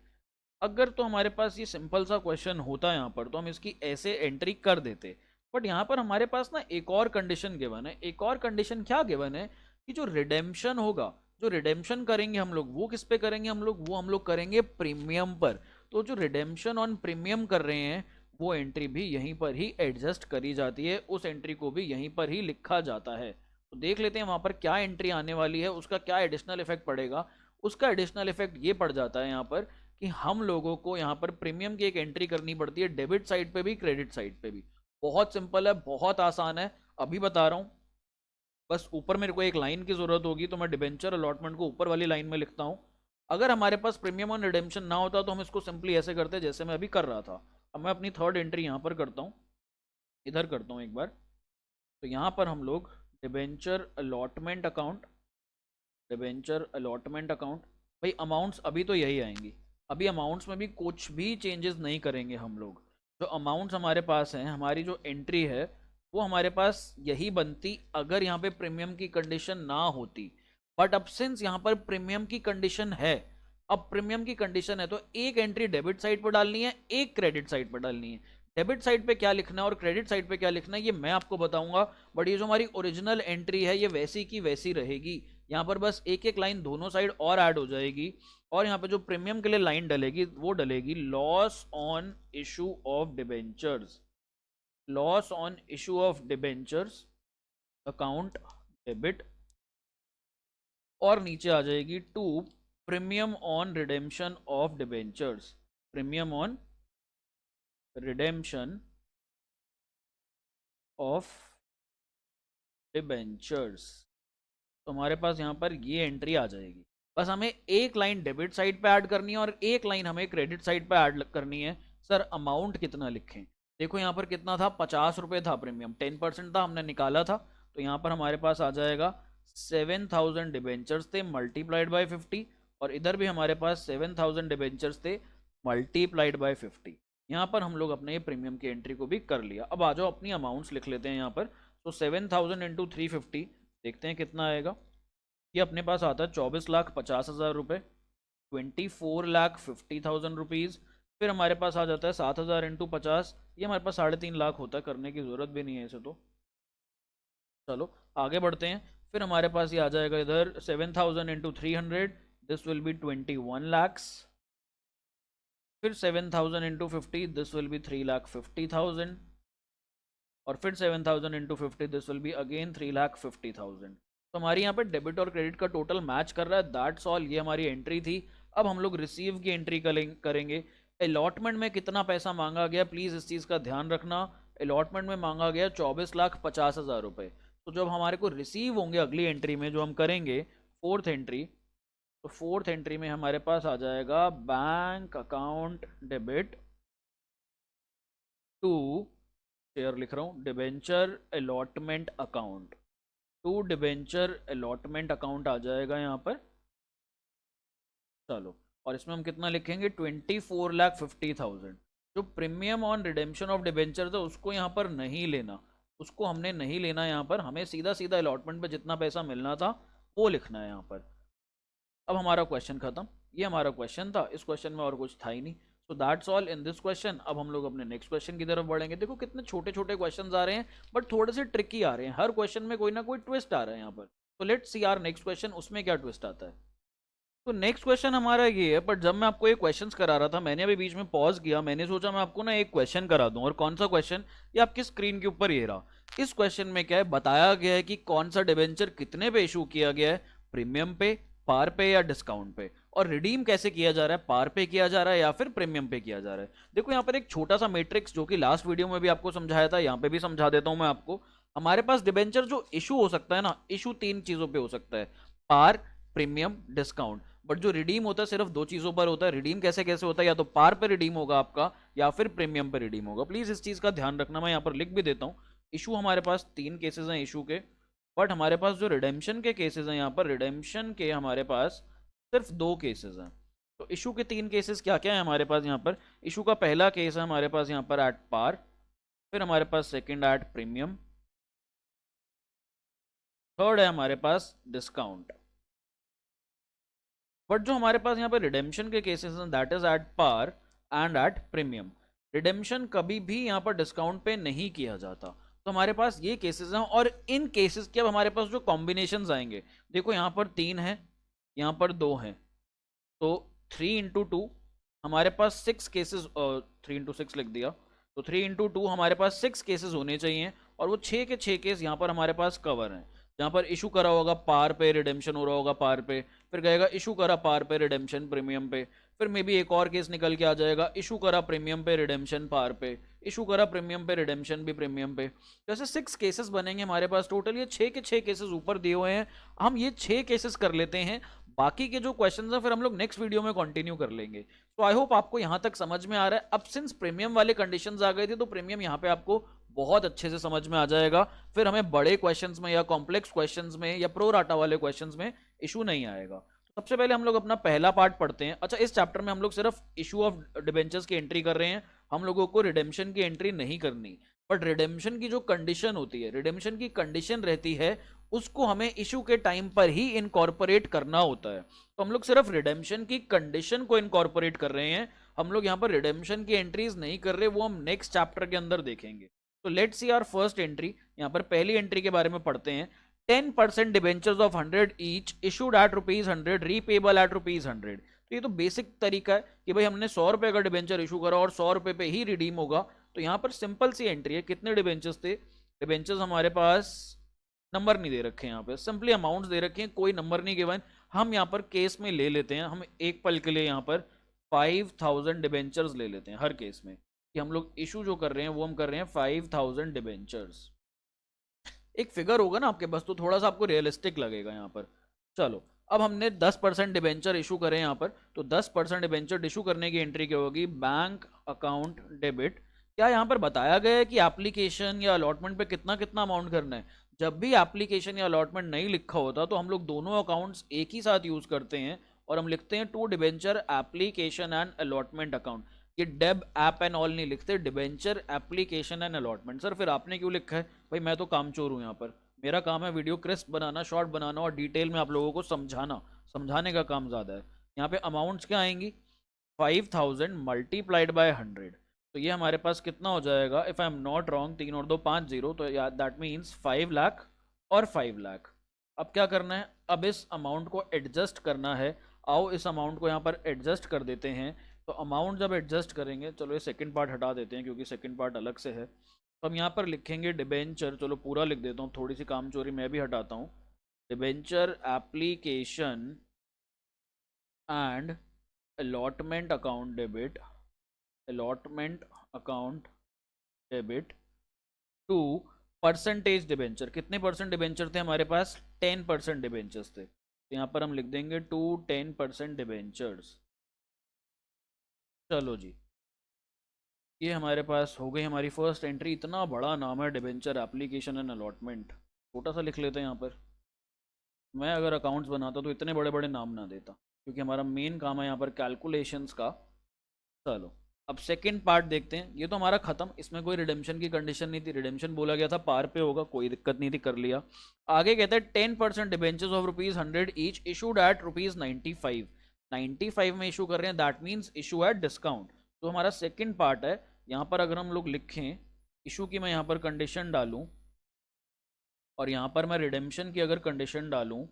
Speaker 1: अगर तो हमारे पास ये सिंपल सा क्वेश्चन होता है यहाँ पर, तो हम इसकी ऐसे एंट्री कर देते, बट यहाँ पर हमारे पास ना एक और कंडीशन गिवन है। एक और कंडीशन क्या गिवन है कि जो रिडेम्पशन होगा, जो रिडेम्पशन करेंगे हम लोग, वो किस पे करेंगे हम लोग, वो हम लोग करेंगे प्रीमियम पर। तो जो रिडेम्पशन ऑन प्रीमियम कर रहे हैं, वो एंट्री भी यहीं पर ही एडजस्ट करी जाती है, उस एंट्री को भी यहीं पर ही लिखा जाता है। तो देख लेते हैं वहां पर क्या एंट्री आने वाली है, उसका क्या एडिशनल इफेक्ट पड़ेगा। उसका एडिशनल इफेक्ट ये पड़ जाता है यहाँ पर कि हम लोगों को यहाँ पर प्रीमियम की एक एंट्री करनी पड़ती है, डेबिट साइड पे भी क्रेडिट साइड पे भी। बहुत सिंपल है, बहुत आसान है, अभी बता रहा हूँ। बस ऊपर मेरे को एक लाइन की जरूरत होगी, तो मैं डिबेंचर अलॉटमेंट को ऊपर वाली लाइन में लिखता हूँ। अगर हमारे पास प्रीमियम ऑन रिडेम्पशन ना होता, तो हम इसको सिंपली ऐसे करते जैसे मैं अभी कर रहा था। अब मैं अपनी थर्ड एंट्री यहाँ पर करता हूँ, इधर करता हूँ एक बार। तो यहाँ पर हम लोग debenture allotment account, debenture allotment account, भाई अमाउंट्स अभी तो यही आएंगी, अभी अमाउंट्स में भी कुछ भी चेंजेस नहीं करेंगे हम लोग। जो अमाउंट्स हमारे पास हैं, हमारी जो एंट्री है, वो हमारे पास यही बनती अगर यहाँ पे प्रीमियम की कंडीशन ना होती। बट अब सिंस यहाँ पर प्रीमियम की कंडीशन है, अब प्रीमियम की कंडीशन है, तो एक एंट्री डेबिट साइड पर डालनी है, एक क्रेडिट साइड पर डालनी है। डेबिट साइड पे क्या लिखना है और क्रेडिट साइड पे क्या लिखना है, ये मैं आपको बताऊंगा। बट ये जो हमारी ओरिजिनल एंट्री है, ये वैसी की वैसी रहेगी। यहाँ पर बस एक एक लाइन दोनों साइड और ऐड हो जाएगी, और यहाँ पे जो प्रीमियम के लिए लाइन डलेगी, वो डलेगी loss on issue of debentures, loss on issue of debentures account debit. और नीचे आ जाएगी to premium on redemption of debentures, premium on redemption of debentures. तो हमारे पास यहाँ पर ये एंट्री आ जाएगी। बस हमें एक लाइन डेबिट साइड पे ऐड करनी है और एक लाइन हमें क्रेडिट साइड पे ऐड करनी है, सर अमाउंट कितना लिखें? देखो यहाँ पर कितना था, 50 रुपये था प्रीमियम, 10% था, हमने निकाला था, तो यहाँ पर हमारे पास आ जाएगा 7000 डिबेंचर्स थे मल्टीप्लाइड बाय 50, और इधर भी हमारे पास 7000 डिबेंचर्स थे मल्टीप्लाइड बाय 50। यहाँ पर हम लोग अपने ये प्रीमियम की एंट्री को भी कर लिया। अब आ जाओ अपनी अमाउंट्स लिख लेते हैं यहाँ पर। तो 7000 इंटू 350 देखते हैं कितना आएगा। ये अपने पास आता है 24,50,000 रुपये, 24,50,000 रुपीज़। फिर हमारे पास आ जाता है 7000 इंटू 50, ये हमारे पास 3.5 लाख होता है, करने की ज़रूरत भी नहीं है इसे तो। चलो आगे बढ़ते हैं। फिर हमारे पास ये आ जाएगा इधर 7000 into 300, this will B 21 lakhs। फिर 7000 इंटू 50, दिस विल बी 3,50,000। और फिर 7000 into 50, this will be again 3,50,000। तो हमारी यहाँ पे डेबिट और क्रेडिट का टोटल मैच कर रहा है, दैट्स ऑल। ये हमारी एंट्री थी। अब हम लोग रिसीव की एंट्री करेंगे। अलॉटमेंट में कितना पैसा मांगा गया, प्लीज़ इस चीज़ का ध्यान रखना। अलॉटमेंट में मांगा गया 24,50,000 रुपये। तो जब हमारे को रिसीव होंगे अगली एंट्री में जो हम करेंगे, फोर्थ एंट्री, तो फोर्थ एंट्री में हमारे पास आ जाएगा bank account debit to, share लिख रहा हूँ, debenture allotment account, to debenture allotment account आ जाएगा यहाँ पर। चलो, और इसमें हम कितना लिखेंगे, 24,50,000। जो premium on redemption of debenture है उसको यहाँ पर नहीं लेना, उसको हमने नहीं लेना यहाँ पर, हमें सीधा सीधा अलॉटमेंट पे जितना पैसा मिलना था वो लिखना है यहाँ पर। अब हमारा क्वेश्चन खत्म, ये हमारा क्वेश्चन था, इस क्वेश्चन में और कुछ था ही नहीं। So that's all in this question. अब हम लोग अपने नेक्स्ट क्वेश्चन की तरफ बढ़ेंगे। देखो कितने छोटे छोटे क्वेश्चन आ रहे हैं, बट थोड़े से ट्रिकी आ रहे हैं, हर क्वेश्चन में कोई ना कोई ट्विस्ट आ रहा है यहाँ पर। तो let's see our next question, उसमें क्या ट्विस्ट आता है। तो नेक्स्ट क्वेश्चन हमारा ये है, बट जब मैं आपको ये क्वेश्चंस करा रहा था, मैंने अभी बीच में पॉज किया, मैंने सोचा मैं आपको ना एक क्वेश्चन करा दूं। और कौन सा क्वेश्चन, ये आपकी स्क्रीन के ऊपर ये रहा। इस क्वेश्चन में क्या है, बताया गया है कि कौन सा डिबेंचर कितने पे इशू किया गया है, प्रीमियम पे, पार पे या डिस्काउंट पे, और रिडीम कैसे किया जा रहा है, पार पे किया जा रहा है या फिर प्रीमियम पे किया जा रहा है। देखो यहाँ पर एक छोटा सा मैट्रिक्स जो कि लास्ट वीडियो में भी आपको समझाया था, यहाँ पे भी समझा देता हूं मैं आपको। हमारे पास डिबेंचर जो इशू हो सकता है ना, इशू 3 चीजों पे हो सकता है, पार, प्रीमियम, डिस्काउंट। बट जो रिडीम होता है सिर्फ 2 चीजों पर होता है। रिडीम कैसे कैसे होता है, या तो पार पे रिडीम होगा आपका या फिर प्रीमियम पे रिडीम होगा। प्लीज इस चीज का ध्यान रखना, मैं यहाँ पर लिख भी देता हूँ। इशू हमारे पास 3 केसेस हैं इशू के, बट हमारे पास जो रिडेम्पशन के केसेस हैं यहाँ पर, रिडेम्पशन के हमारे पास सिर्फ 2 केसेस हैं। तो इशू के 3 केसेस क्या क्या है हमारे पास यहाँ पर। इशू का पहला केस है हमारे पास यहाँ पर एट पार, फिर हमारे पास सेकेंड एट प्रीमियम, थर्ड है हमारे पास डिस्काउंट। बट जो हमारे पास यहाँ पर रिडेम्पशन के केसेस हैं, that is at par and at premium. Redemption कभी भी यहाँ पर डिस्काउंट पे नहीं किया जाता। तो हमारे पास ये केसेस हैं, और इन केसेस के अब हमारे पास जो कॉम्बिनेशंस आएंगे, देखो यहाँ पर 3 है, यहाँ पर 2 हैं, तो 3 इंटू 2 हमारे पास 6 केसेस, 3 इंटू 6 लिख दिया, तो 3 इंटू 2 हमारे पास 6 केसेस होने चाहिए, और वो 6 के 6 केस यहाँ पर हमारे पास कवर हैं। जहाँ पर इशू करा होगा पार पे, रिडेम्पशन हो रहा होगा पार पे, फिर कहेगा इशू करा पार पे, रिडेम्पशन प्रीमियम पे, फिर मे बी एक और केस निकल के आ जाएगा, इशू करा प्रीमियम पे, रिडेम्पशन पार पे, इशू करा प्रीमियम पे, रिडेम्पशन भी प्रीमियम पे। जैसे 6 केसेस बनेंगे हमारे पास टोटल, ये 6 के 6 केसेस ऊपर दिए हुए हैं, हम ये 6 केसेस कर लेते हैं। बाकी के जो क्वेश्चंस हैं फिर हम लोग नेक्स्ट वीडियो में कंटिन्यू कर लेंगे। तो आई होप आपको यहां तक समझ में आ रहा है। अब सिंस प्रीमियम वाले कंडीशंस आ गए थे, तो प्रीमियम यहाँ पे आपको बहुत अच्छे से समझ में आ जाएगा। फिर हमें बड़े क्वेश्चंस में या कॉम्प्लेक्स क्वेश्चंस में या प्रो राटा वाले क्वेश्चंस में इशू नहीं आएगा। सबसे पहले हम लोग अपना पहला पार्ट पढ़ते हैं। अच्छा, इस चैप्टर में हम लोग सिर्फ इशू ऑफ डिबेंचर्स की एंट्री कर रहे हैं, हम लोगों को रिडेम्पशन की एंट्री नहीं करनी। बट रिडेम्पशन की जो कंडीशन होती है, रिडेम्पशन की कंडीशन रहती है, उसको हमें इशू के टाइम पर ही इनकॉर्पोरेट करना होता है। तो हम लोग सिर्फ रिडेम्पशन की कंडीशन को इनकॉर्पोरेट कर रहे हैं, हम लोग यहाँ पर रिडेम्पशन की एंट्रीज नहीं कर रहे, वो हम नेक्स्ट चैप्टर के अंदर देखेंगे। तो let's see our first entry. यहाँ पर पहली एंट्री के बारे में पढ़ते हैं। 10% debentures of 100 each issued at ₹100, repayable at ₹100। तो ये तो बेसिक तरीका है कि भाई हमने 100 रुपए का डिबेंचर इशू करा और 100 रुपए पे ही रिडीम होगा। तो यहाँ पर सिंपल सी एंट्री है। कितने डिबेंचर्स थे, डिबेंचर्स हमारे पास नंबर नहीं दे रखे, यहाँ पे सिंपली अमाउंट्स दे रखे हैं, कोई नंबर नहीं गिवन। हम यहाँ पर केस में ले लेते हैं, हम एक पल के लिए यहाँ पर 5000 डिबेंचर्स ले लेते हैं हर केस में, कि हम लोग इशू जो कर रहे हैं वो हम कर रहे हैं 5000 डिबेंचर्स। एक फिगर होगा ना आपके पास, तो थोड़ा सा आपको रियलिस्टिक लगेगा यहाँ पर। चलो, अब हमने 10% डिबेंचर इशू करे यहाँ पर, तो 10% डिबेंचर इशू करने की एंट्री क्या होगी, बैंक अकाउंट डेबिट। क्या यहाँ पर बताया गया है कि एप्लीकेशन या अलॉटमेंट पे कितना कितना अमाउंट करना है? जब भी एप्लीकेशन या अलॉटमेंट नहीं लिखा होता तो हम लोग दोनों अकाउंट्स एक ही साथ यूज करते हैं और हम लिखते हैं to debenture application and allotment account. ये डेब ऐप एंड ऑल नहीं लिखते, debenture application and allotment. Sir फिर आपने क्यों लिखा है? भाई मैं तो कामचोर हूँ यहाँ पर, मेरा काम है वीडियो क्रिस्प बनाना, शॉर्ट बनाना और डिटेल में आप लोगों को समझाना, समझाने का काम ज़्यादा है। यहाँ पे अमाउंट्स क्या आएंगी, 5000 मल्टीप्लाइड बाय 100, तो ये हमारे पास कितना हो जाएगा, if I am not wrong, 3 और 2 5 0, तो दैट मीन्स 5 लाख और 5 लाख। अब क्या करना है, अब इस अमाउंट को एडजस्ट करना है। आओ इस अमाउंट को यहाँ पर एडजस्ट कर देते हैं। तो अमाउंट जब एडजस्ट करेंगे, चलो ये सेकंड पार्ट हटा देते हैं क्योंकि सेकंड पार्ट अलग से है। तो हम यहाँ पर लिखेंगे डिबेंचर, चलो पूरा लिख देता हूँ, थोड़ी सी कामचोरी मैं भी हटाता हूँ। Debenture application and allotment account debit, allotment account debit to percentage debenture. कितने परसेंट डिबेंचर थे हमारे पास, 10% डिबेंचर्स थे, तो यहाँ पर हम लिख देंगे टू 10% डिबेंचर्स। चलो जी, ये हमारे पास हो गई हमारी फर्स्ट एंट्री। इतना बड़ा नाम है डिबेंचर एप्लीकेशन एंड अलॉटमेंट, छोटा सा लिख लेते हैं यहाँ पर। मैं अगर अकाउंट्स बनाता तो इतने बड़े बड़े नाम ना देता, क्योंकि हमारा मेन काम है यहाँ पर कैलकुलेशंस का। चलो अब सेकंड पार्ट देखते हैं। ये तो हमारा खत्म, इसमें कोई रिडेम्पशन की कंडीशन नहीं थी, रिडेम्पशन बोला गया था पार पे होगा, कोई दिक्कत नहीं थी, कर लिया। आगे कहते हैं 10% debentures of ₹100 each issued eight ₹95, 95 में इशू कर रहे हैं, that means issue at discount. तो हमारा सेकंड पार्ट है। यहाँ पर अगर हम लोग लिखें इशू की, मैं यहाँ पर कंडीशन डालूं और यहाँ पर मैं रिडेम्पशन की अगर कंडीशन डालूं,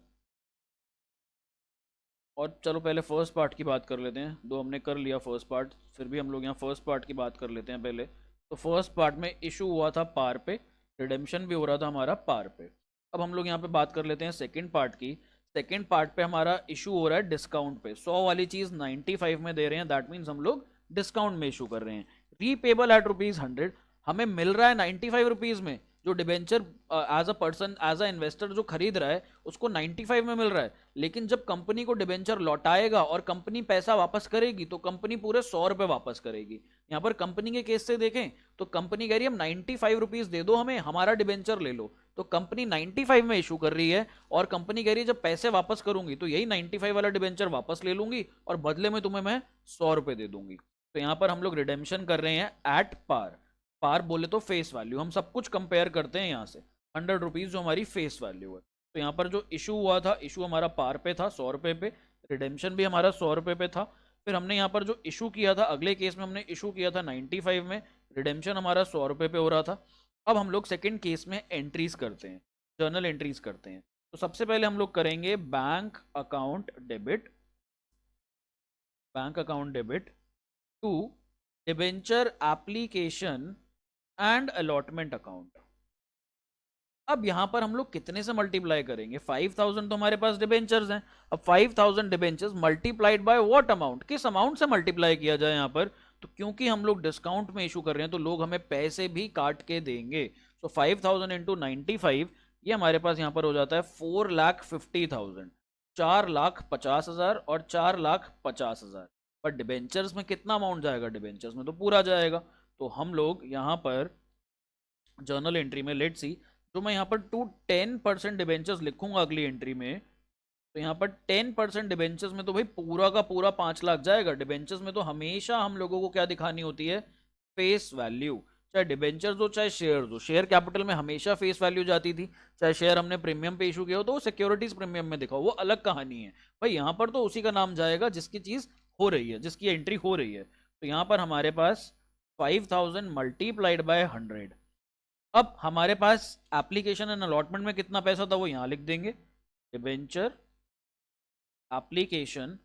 Speaker 1: और चलो पहले फर्स्ट पार्ट की बात कर लेते हैं, दो हमने कर लिया फर्स्ट पार्ट, फिर भी हम लोग यहाँ फर्स्ट पार्ट की बात कर लेते हैं पहले। तो फर्स्ट पार्ट में इशू हुआ था पार पे, रिडेम्पशन भी हो रहा था हमारा पार पे। अब हम लोग यहाँ पे बात कर लेते हैं सेकंड पार्ट की। सेकंड पार्ट पे हमारा इशू हो रहा है डिस्काउंट पे, 100 वाली चीज़ 95 में दे रहे हैं, दैट मीन्स हम लोग डिस्काउंट में इशू कर रहे हैं। रीपेबल एट ₹100, हमें मिल रहा है 95 रुपीज़ में। जो debenture as a person, as an investor जो खरीद रहा है उसको 95 में मिल रहा है, लेकिन जब कंपनी को डिबेंचर लौटाएगा और कंपनी पैसा वापस करेगी तो कंपनी पूरे 100 रुपए वापस करेगी। यहाँ पर कंपनी के केस से देखें तो कंपनी कह रही है हम 95 रुपीज दे दो, हमें हमारा डिबेंचर ले लो। तो कंपनी 95 में इशू कर रही है और कंपनी कह रही है जब पैसे वापस करूंगी तो यही 95 वाला डिबेंचर वापस ले लूंगी और बदले में तुम्हें मैं 100 रुपए दे दूंगी। तो यहाँ पर हम लोग रिडेम्पशन कर रहे हैं एट पार। पार बोले तो फेस वैल्यू, हम सब कुछ कंपेयर करते हैं यहाँ से। 100 रुपीज जो हमारी फेस वैल्यू है। तो यहाँ पर जो इशू हुआ था, इशू हमारा पार पे था 100 रुपए पे, रिडेम्पशन भी हमारा 100 रुपए पे था। फिर हमने यहाँ पर जो इशू किया था, अगले केस में हमने इशू किया था 95 में, रिडेम्पशन हमारा 100 रुपए पे हो रहा था। अब हम लोग सेकेंड केस में एंट्रीज करते हैं, जर्नल एंट्रीज करते हैं। तो सबसे पहले हम लोग करेंगे bank account debit, bank account debit to debenture application and allotment account. अब यहां पर हम लोग कितने से मल्टीप्लाई करेंगे, 5000 तो हमारे पास डिबेंचर्स हैं। अब 5000 debentures multiplied by what amount, किस अमाउंट से मल्टीप्लाई किया जाए यहां पर? तो क्योंकि हम लोग डिस्काउंट में इशू कर रहे हैं तो लोग हमें पैसे भी काट के देंगे। तो 5000 इंटू 95, ये हमारे पास यहां पर हो जाता है 4,50,000, 4,50,000 और 4,50,000। पर डिबेंचर्स में कितना अमाउंट जाएगा, डिबेंचर्स में तो पूरा जाएगा। तो हम लोग यहाँ पर जर्नल एंट्री में लेट सी, जो मैं यहाँ पर टू 10% डिबेंचर्स लिखूंगा अगली एंट्री में, तो यहाँ पर 10% डिबेंचर्स में तो भाई पूरा का पूरा 5 लाख जाएगा। डिबेंचर्स में तो हमेशा हम लोगों को क्या दिखानी होती है, फेस वैल्यू। चाहे डिबेंचर्स हो चाहे शेयर हो, शेयर कैपिटल में हमेशा फेस वैल्यू जाती थी। चाहे शेयर हमने प्रीमियम पे इशू किया हो तो वो सिक्योरिटीज प्रीमियम में दिखाओ, वो अलग कहानी है। भाई यहाँ पर तो उसी का नाम जाएगा जिसकी चीज हो रही है, जिसकी एंट्री हो रही है। तो यहाँ पर हमारे पास 5000 मल्टीप्लाइड बाय 100। अब हमारे पास एप्लीकेशन एंड अलॉटमेंट में कितना पैसा था वो यहाँ लिख देंगे, debenture application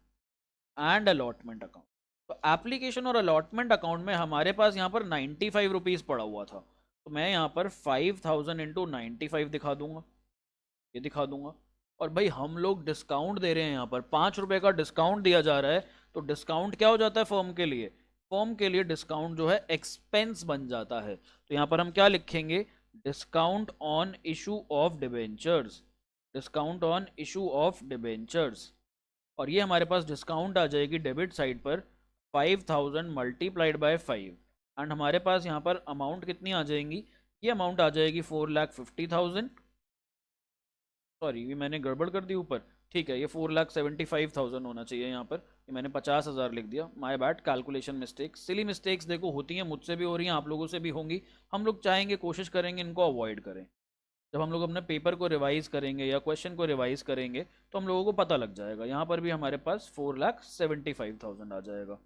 Speaker 1: and allotment account. तो एप्लीकेशन और अलॉटमेंट अकाउंट में हमारे पास यहाँ पर 95 रुपीज पड़ा हुआ था। तो मैं यहाँ पर 5000 इंटू 95 दिखा दूंगा, ये दिखा दूंगा। और भाई हम लोग डिस्काउंट दे रहे हैं, यहाँ पर 5 रुपए का डिस्काउंट दिया जा रहा है। तो डिस्काउंट क्या हो जाता है फर्म के लिए, फर्म के लिए डिस्काउंट जो है एक्सपेंस बन जाता है। तो यहाँ पर हम क्या लिखेंगे, discount on issue of debentures. Discount on issue of debentures, और ये हमारे पास डिस्काउंट आ जाएगी डेबिट साइड पर 5000 मल्टीप्लाइड बाय 5, एंड हमारे पास यहाँ पर अमाउंट कितनी आ जाएंगी, ये अमाउंट आ जाएगी 4,50,000, सॉरी ये मैंने गड़बड़ कर दी ऊपर, ठीक है ये 4,75,000 होना चाहिए यहाँ पर, ये मैंने 50,000 लिख दिया, my bad, calculation mistake, silly mistakes देखो होती हैं, मुझसे भी हो रही हैं, आप लोगों से भी होंगी, हम लोग चाहेंगे, कोशिश करेंगे इनको अवॉइड करें। जब हम लोग अपने पेपर को रिवाइज करेंगे या क्वेश्चन को रिवाइज करेंगे तो हम लोगों को पता लग जाएगा, यहाँ पर भी हमारे पास 4,75,000 आ जाएगा।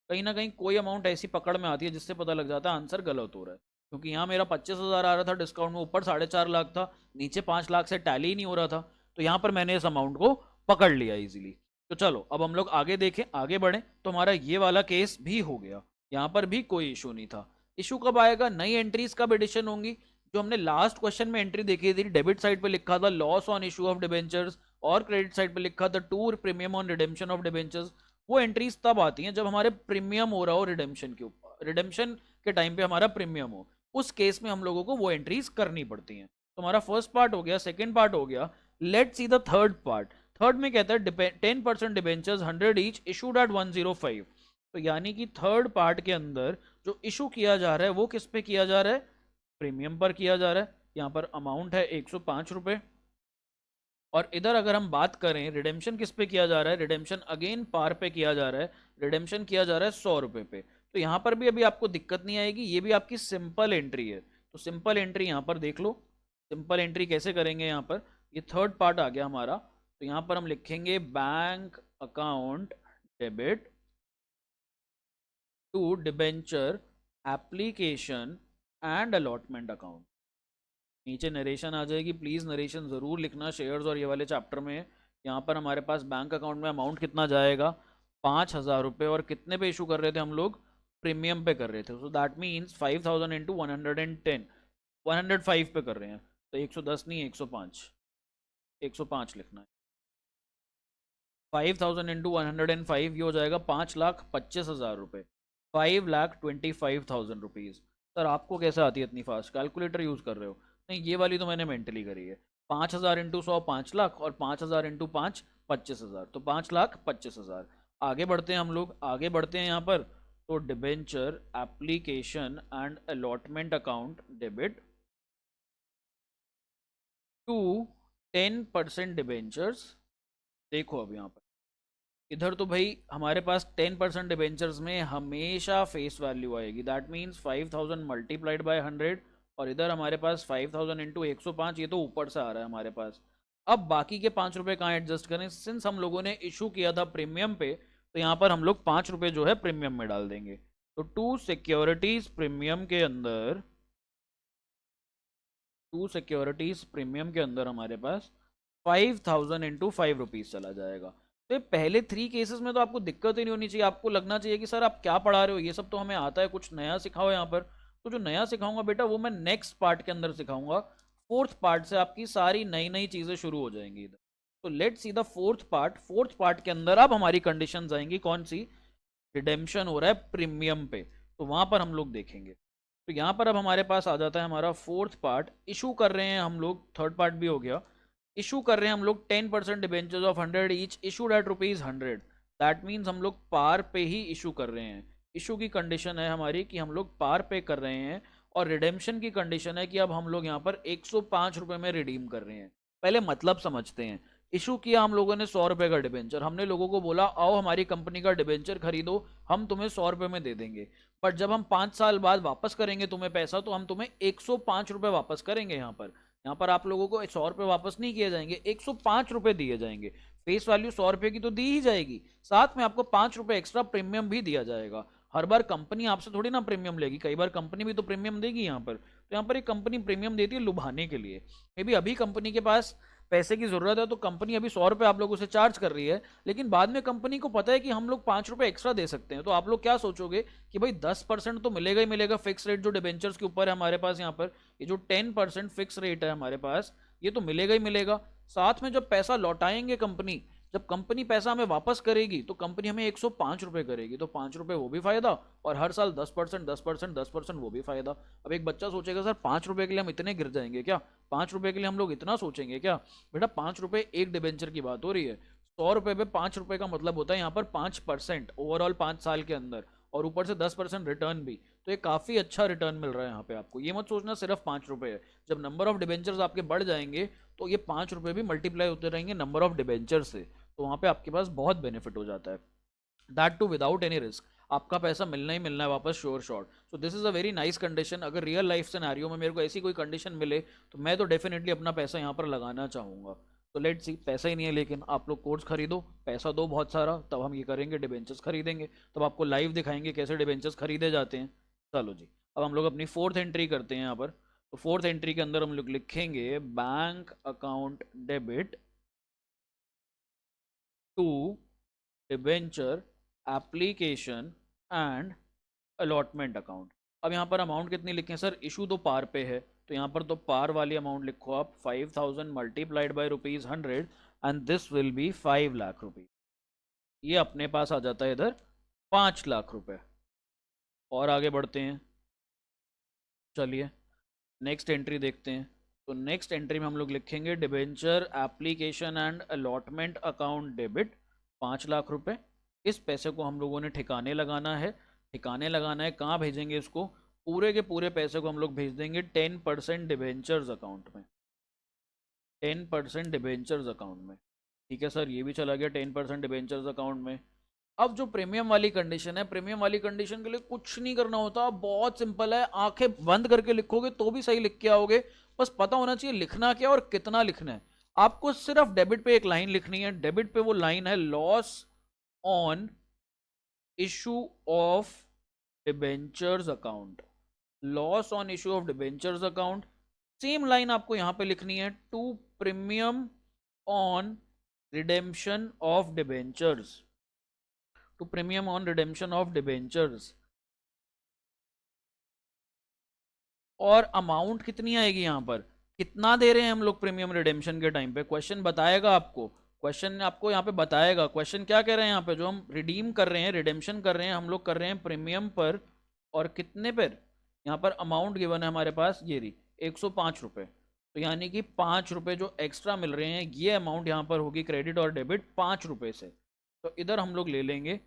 Speaker 1: कहीं ना कहीं कोई अमाउंट ऐसी पकड़ में आती है जिससे पता लग जाता है आंसर गलत हो रहा है, क्योंकि यहाँ मेरा 25,000 आ रहा था डिस्काउंट में, ऊपर 4.5 लाख था, नीचे 5 लाख से टैली ही नहीं हो रहा था, तो यहाँ पर मैंने इस अमाउंट को पकड़ लिया इजीली। तो चलो अब हम लोग आगे देखें, आगे बढ़ें, तो हमारा ये वाला केस भी हो गया, यहाँ पर भी कोई इशू नहीं था। इशू कब आएगा, नई एंट्रीज कब एडिशन होंगी, जो हमने लास्ट क्वेश्चन में एंट्री देखी थी, डेबिट साइड पे लिखा था loss on issue of debentures, और क्रेडिट साइड पे लिखा था to premium on redemption of debentures, वो एंट्रीज तब आती हैं जब हमारे प्रीमियम हो रहा हो रिडेम्पशन के ऊपर, रिडेम्पशन के टाइम पे हमारा प्रीमियम हो, उस केस में हम लोगों को वो एंट्रीज करनी पड़ती हैं। तो हमारा फर्स्ट पार्ट हो गया, सेकेंड पार्ट हो गया, let's see the third part. Third में कहता है 10% डिबेंचर्स 100 ईच इशूड एट 105, तो यानी कि थर्ड पार्ट के अंदर जो इशू किया जा रहा है वो किस पे किया जा रहा है, प्रीमियम पर किया जा रहा है। यहाँ पर अमाउंट है 105 रुपए, और इधर अगर हम बात करें रिडेम्पशन किस पे किया जा रहा है, रिडेम्पशन अगेन पार पे किया जा रहा है, रिडेम्पशन किया जा रहा है 100 रुपए पे। तो यहाँ पर भी अभी आपको दिक्कत नहीं आएगी, ये भी आपकी सिंपल एंट्री है, तो सिंपल एंट्री यहाँ पर देख लो, सिंपल एंट्री कैसे करेंगे, यहाँ पर ये थर्ड पार्ट आ गया हमारा, तो यहाँ पर हम लिखेंगे bank account debit to debenture application and allotment account. नीचे नरेशन आ जाएगी, प्लीज़ नरेशन ज़रूर लिखना शेयर्स और ये वाले चैप्टर में। यहाँ पर हमारे पास बैंक अकाउंट में अमाउंट कितना जाएगा, 5,000 रुपये, और कितने पे इशू कर रहे थे हम लोग, प्रीमियम पे कर रहे थे, सो दैट मीन्स 5,000 इंटू 110, 105 पे कर रहे हैं, तो 110 नहीं 105, 105 लिखना है। 5,000 इंटू 105 ये हो जाएगा 5,25,000 रुपये, 5,25,000 रुपीज़। सर आपको कैसे आती है इतनी फास्ट, कैलकुलेटर यूज़ कर रहे हो, नहीं ये वाली तो मैंने मेंटली करी है। 5,000 इंटू 100 5 लाख, और 5,000 इंटू 5 25,000, तो 5,25,000। आगे बढ़ते हैं हम लोग, आगे बढ़ते हैं यहाँ पर, तो debenture application and allotment account debit to 10% debentures. देखो अब यहाँ पर इधर तो भाई हमारे पास 10% डिबेंचर्स में हमेशा फेस वैल्यू आएगी, दैट मीन्स 5,000 मल्टीप्लाइड बाय 100, और इधर हमारे पास 5,000 इंटू 105, ये तो ऊपर से आ रहा है हमारे पास। अब बाकी के 5 रुपये कहाँ एडजस्ट करें, सिंस हम लोगों ने इशू किया था प्रीमियम पे, तो यहाँ पर हम लोग 5 रुपये जो है प्रीमियम में डाल देंगे। तो टू सिक्योरिटीज प्रीमियम के अंदर, टू सिक्योरिटीज प्रीमियम के अंदर हमारे पास 5,000 इंटू 5 रुपीज़ चला जाएगा। तो पहले 3 केसेस में तो आपको दिक्कत ही नहीं होनी चाहिए, आपको लगना चाहिए कि सर आप क्या पढ़ा रहे हो, ये सब तो हमें आता है, कुछ नया सिखाओ यहाँ पर। तो जो नया सिखाऊंगा बेटा वो मैं नेक्स्ट पार्ट के अंदर सिखाऊंगा, फोर्थ पार्ट से आपकी सारी नई नई चीज़ें शुरू हो जाएंगी इधर। तो let's see the fourth part, fourth part के अंदर अब हमारी कंडीशन आएंगी कौन सी, रिडेम्पशन हो रहा है प्रीमियम पे, तो वहां पर हम लोग देखेंगे। तो यहाँ पर अब हमारे पास आ जाता है हमारा फोर्थ पार्ट, इशू कर रहे हैं हम लोग, थर्ड पार्ट भी हो गया, इशू कर रहे हैं हम लोग 10% debentures of 100 each issued at ₹100, that means हम लोग पार पे ही इशू कर रहे हैं। इशू की कंडीशन है हमारी कि हम लोग पार पे कर रहे हैं, और रिडेम्पशन की कंडीशन है कि अब हम लोग यहाँ पर 105 रुपये में रिडीम कर रहे हैं। पहले मतलब समझते हैं, इशू किया हम लोगों ने 100 रुपये का डिबेंचर, हमने लोगों को बोला आओ हमारी कंपनी का डिबेंचर खरीदो, हम तुम्हें 100 रुपये में दे देंगे, बट जब हम 5 साल बाद वापस करेंगे तुम्हें पैसा, तो हम तुम्हें 105 रुपये वापस करेंगे। यहाँ पर आप लोगों को 100 रुपये वापस नहीं किए जाएंगे, 105 रुपये दिए जाएंगे। फेस वैल्यू 100 रुपये की तो दी ही जाएगी, साथ में आपको 5 रुपये एक्स्ट्रा प्रीमियम भी दिया जाएगा। हर बार कंपनी आपसे थोड़ी ना प्रीमियम लेगी, कई बार कंपनी भी तो प्रीमियम देगी यहाँ पर। तो यहाँ पर एक कंपनी प्रीमियम देती है लुभाने के लिए, मे बी अभी कंपनी के पास पैसे की जरूरत है तो कंपनी अभी 100 रुपये आप लोगों से चार्ज कर रही है, लेकिन बाद में कंपनी को पता है कि हम लोग 5 रुपये एक्स्ट्रा दे सकते हैं, तो आप लोग क्या सोचोगे कि भाई 10% तो मिलेगा ही मिलेगा फिक्स रेट जो डिबेंचर्स के ऊपर है हमारे पास। यहाँ पर ये जो 10% फिक्स रेट है हमारे पास, ये तो मिलेगा ही मिलेगा, साथ में जब पैसा लौटाएंगे कंपनी, जब कंपनी पैसा हमें वापस करेगी तो कंपनी हमें 105 रुपये करेगी, तो 5 रुपये वो भी फायदा, और हर साल 10% 10% 10% वो भी फायदा। अब एक बच्चा सोचेगा सर 5 रुपये के लिए हम इतने गिर जाएंगे क्या, 5 रुपये के लिए हम लोग इतना सोचेंगे क्या? बेटा 5 रुपये एक डिबेंचर की बात हो रही है, 100 रुपये पे 5 रुपये का मतलब होता है यहाँ पर 5% ओवरऑल 5 साल के अंदर, और ऊपर से 10% रिटर्न भी, तो ये काफ़ी अच्छा रिटर्न मिल रहा है यहाँ पे आपको। ये मत सोचना सिर्फ 5 रुपये है, जब नंबर ऑफ डिबेंचर्स आपके बढ़ जाएंगे तो ये 5 रुपये भी मल्टीप्लाई होते रहेंगे नंबर ऑफ डिबेंचर से, तो वहाँ पे आपके पास बहुत बेनिफिट हो जाता है, that to without any risk. आपका पैसा मिलना ही मिलना है वापस, sure shot. So this is a very nice condition. अगर रियल लाइफ सिनेरियो में मेरे को ऐसी कोई कंडीशन मिले तो मैं तो डेफिनेटली अपना पैसा यहाँ पर लगाना चाहूँगा। तो लेट सी, पैसा ही नहीं है लेकिन आप लोग कोर्स खरीदो, पैसा दो बहुत सारा, तब हम ये करेंगे डिबेंचर्स खरीदेंगे, तब आपको लाइव दिखाएंगे कैसे डिबेंचर्स खरीदे जाते हैं। चलो जी, अब हम लोग अपनी फोर्थ एंट्री करते हैं यहाँ पर। तो फोर्थ एंट्री के अंदर हम लोग लिखेंगे bank account debit to debenture application and allotment account. अब यहाँ पर अमाउंट कितनी लिखें सर? इशू तो पार पे है, तो यहाँ पर तो पार वाली अमाउंट लिखो आप, 5000 multiplied by ₹100 and this will B 5 lakh rupees. ये अपने पास आ जाता है इधर 5 लाख रुपए। और आगे बढ़ते हैं, चलिए नेक्स्ट एंट्री देखते हैं। तो नेक्स्ट एंट्री में हम लोग लिखेंगे debenture application and allotment account debit 5 lakh रुपए। इस पैसे को हम लोगों ने ठिकाने लगाना है। ठिकाने लगाना है, कहाँ भेजेंगे इसको? पूरे के पूरे पैसे को हम लोग भेज देंगे 10% डिबेंचर्स अकाउंट में, 10% डिबेंचर्स अकाउंट में। ठीक है सर, ये भी चला गया 10% डिबेंचर्स अकाउंट में। अब जो प्रीमियम वाली कंडीशन है, प्रीमियम वाली कंडीशन के लिए कुछ नहीं करना होता, बहुत सिंपल है, आंखें बंद करके लिखोगे तो भी सही लिख के आओगे, बस पता होना चाहिए लिखना क्या और कितना लिखना है। आपको सिर्फ डेबिट पे एक लाइन लिखनी है, डेबिट पे वो लाइन है loss on issue of debentures account, loss on issue of debentures account. Same line आपको यहां पे लिखनी है to premium on redemption of debentures, to premium on redemption of debentures. और अमाउंट कितनी आएगी यहाँ पर, कितना दे रहे हैं हम लोग प्रीमियम रिडेम्पशन के टाइम पे? क्वेश्चन बताएगा आपको, क्वेश्चन आपको यहाँ पे बताएगा। क्वेश्चन क्या कह रहे हैं यहाँ पे, जो हम रिडीम कर रहे हैं, रिडेम्पशन कर रहे हैं, हम लोग कर रहे हैं प्रीमियम पर, और कितने पर? यहाँ पर अमाउंट गिवन है हमारे पास, ये रही 105 रुपये। तो यानी कि 5 रुपये जो एक्स्ट्रा मिल रहे हैं, ये अमाउंट यहाँ पर होगी क्रेडिट और डेबिट 5 रुपये से। तो इधर हम लोग ले लेंगे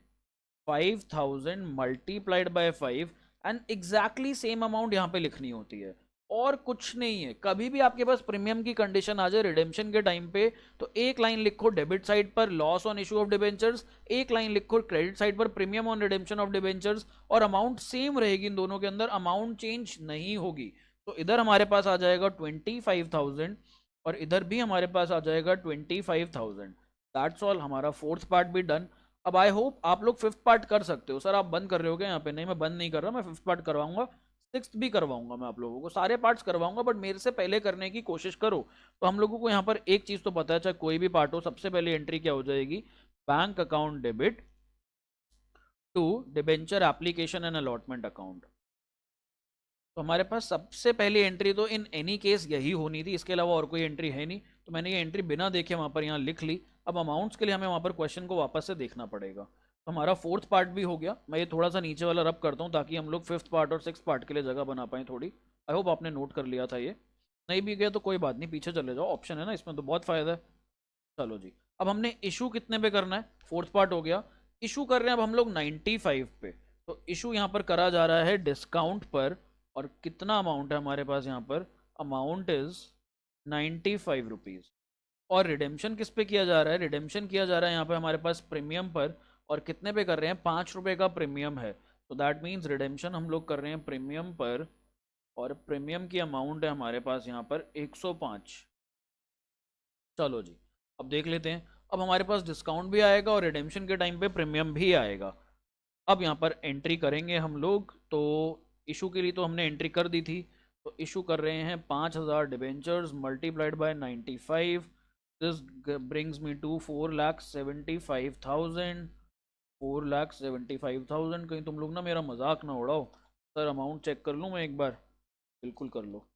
Speaker 1: 5000 multiplied by 5 and exactly same amount यहाँ पे लिखनी होती है, और कुछ नहीं है। कभी भी आपके पास प्रीमियम की कंडीशन आ जाए रिडेम्पशन के टाइम पे, तो एक लाइन लिखो डेबिट साइड पर loss on issue of debentures, एक लाइन लिखो क्रेडिट साइड पर premium on redemption of debentures, और अमाउंट सेम रहेगी इन दोनों के अंदर, अमाउंट चेंज नहीं होगी। तो इधर हमारे पास आ जाएगा 25,000 और इधर भी हमारे पास आ जाएगा 25,000। दैट्स ऑल, हमारा फोर्थ पार्ट भी डन। अब आई होप आप लोग फिफ्थ पार्ट कर सकते हो। सर आप बंद कर रहे हो क्या यहाँ पे? नहीं, मैं बंद नहीं कर रहा, मैं फिफ्थ पार्ट करवाऊंगा, सिक्स्थ भी करवाऊंगा, मैं आप लोगों को सारे पार्ट्स करवाऊंगा, बट मेरे से पहले करने की कोशिश करो। तो हम लोगों को यहाँ पर एक चीज़ तो पता है, चाहे कोई भी पार्ट हो, सबसे पहले एंट्री क्या हो जाएगी? Bank account debit to debenture application and allotment account. तो हमारे पास सबसे पहली एंट्री तो इन एनी केस यही होनी थी, इसके अलावा और कोई एंट्री है नहीं, तो मैंने ये एंट्री बिना देखे वहाँ पर यहाँ लिख ली। अब अमाउंट्स के लिए हमें वहाँ पर क्वेश्चन को वापस से देखना पड़ेगा। तो हमारा फोर्थ पार्ट भी हो गया। मैं ये थोड़ा सा नीचे वाला रब करता हूँ ताकि हम लोग फिफ्थ पार्ट और सिक्स पार्ट के लिए जगह बना पाएँ थोड़ी। आई होप आपने नोट कर लिया था, ये नहीं भी गया तो कोई बात नहीं, पीछे चले जाओ, ऑप्शन है ना इसमें, तो बहुत फ़ायदा है। चलो जी, अब हमने इशू कितने पे करना है, फोर्थ पार्ट हो गया। इशू कर रहे हैं अब हम लोग 95 पे, तो इशू यहाँ पर करा जा रहा है डिस्काउंट पर, और कितना अमाउंट है हमारे पास यहाँ पर? Amount is 95 rupees. और रिडेम्पशन किस पे किया जा रहा है? रिडेम्पशन किया जा रहा है यहाँ पे हमारे पास प्रीमियम पर, और कितने पे कर रहे हैं? 5 रुपये का प्रीमियम है, तो दैट मीन्स रिडेम्पशन हम लोग कर रहे हैं प्रीमियम पर, और प्रीमियम की अमाउंट है हमारे पास यहाँ पर 105। चलो जी, अब देख लेते हैं। अब हमारे पास डिस्काउंट भी आएगा और रिडेम्पशन के टाइम पे प्रीमियम भी आएगा। अब यहाँ पर एंट्री करेंगे हम लोग। तो इशू के लिए तो हमने एंट्री कर दी थी, तो इशू कर रहे हैं 5000 debentures multiplied by 95, this brings me to 4,75,000। 4,75,000। कहीं तुम लोग ना मेरा मजाक ना उड़ाओ। सर अमाउंट चेक कर लूँ मैं एक बार? बिल्कुल कर लो।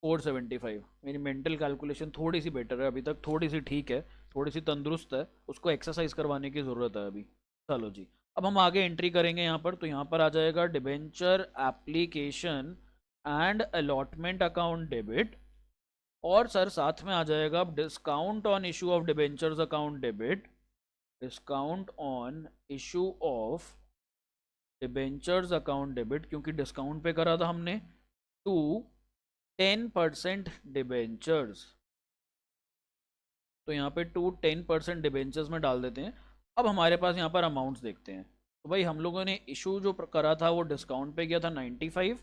Speaker 1: 475, मेरी मेंटल कैलकुलेशन थोड़ी सी बेटर है अभी तक, थोड़ी सी ठीक है, थोड़ी सी तंदुरुस्त है, उसको एक्सरसाइज करवाने की ज़रूरत है अभी। चलो जी, अब हम आगे एंट्री करेंगे यहाँ पर। तो यहाँ पर आ जाएगा debenture application and allotment account debit, और सर साथ में आ जाएगा discount on issue of debentures account debit, discount on issue of debentures account debit, क्योंकि डिस्काउंट पे करा था हमने, टू 10% डिबेंचर्स। तो यहाँ पे टू 10% डिबेंचर्स में डाल देते हैं। अब हमारे पास यहाँ पर अमाउंट्स देखते हैं। तो भाई हम लोगों ने इशू जो करा था वो डिस्काउंट पे किया था 95,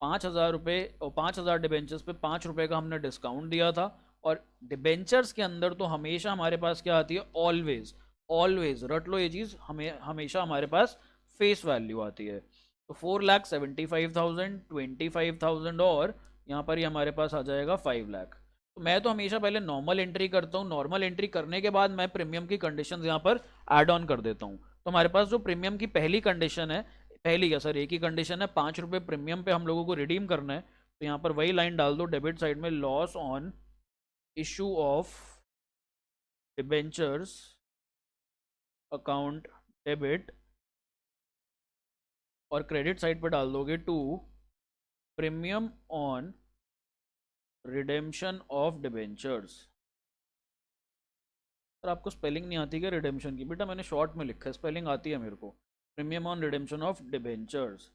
Speaker 1: 5,000 रुपये, और 5,000 डिबेंचर्स पे 5 रुपये का हमने डिस्काउंट दिया था। और डिबेंचर्स के अंदर तो हमेशा हमारे पास क्या आती है, ऑलवेज, ऑलवेज रट लो ये चीज़, हमेशा हमारे पास फेस वैल्यू आती है। तो 4,75,000, 25,000, और यहाँ पर ही हमारे पास आ जाएगा 5 लाख। तो मैं तो हमेशा पहले नॉर्मल एंट्री करता हूँ, नॉर्मल एंट्री करने के बाद मैं प्रीमियम की कंडीशंस यहाँ पर ऐड ऑन कर देता हूँ। तो हमारे पास जो प्रीमियम की पहली कंडीशन है, पहली क्या सर, एक ही कंडीशन है, 5 रुपये प्रीमियम पे हम लोगों को रिडीम करना है। तो यहाँ पर वही लाइन डाल दो डेबिट साइड में, loss on issue of debentures account debit, और क्रेडिट साइड पे डाल दोगे to premium on redemption of debentures. Sir आपको स्पेलिंग नहीं आती क्या रिडेम्पशन की? बेटा मैंने शॉर्ट में लिखा है, स्पेलिंग आती है मेरे को। Premium on redemption of debentures.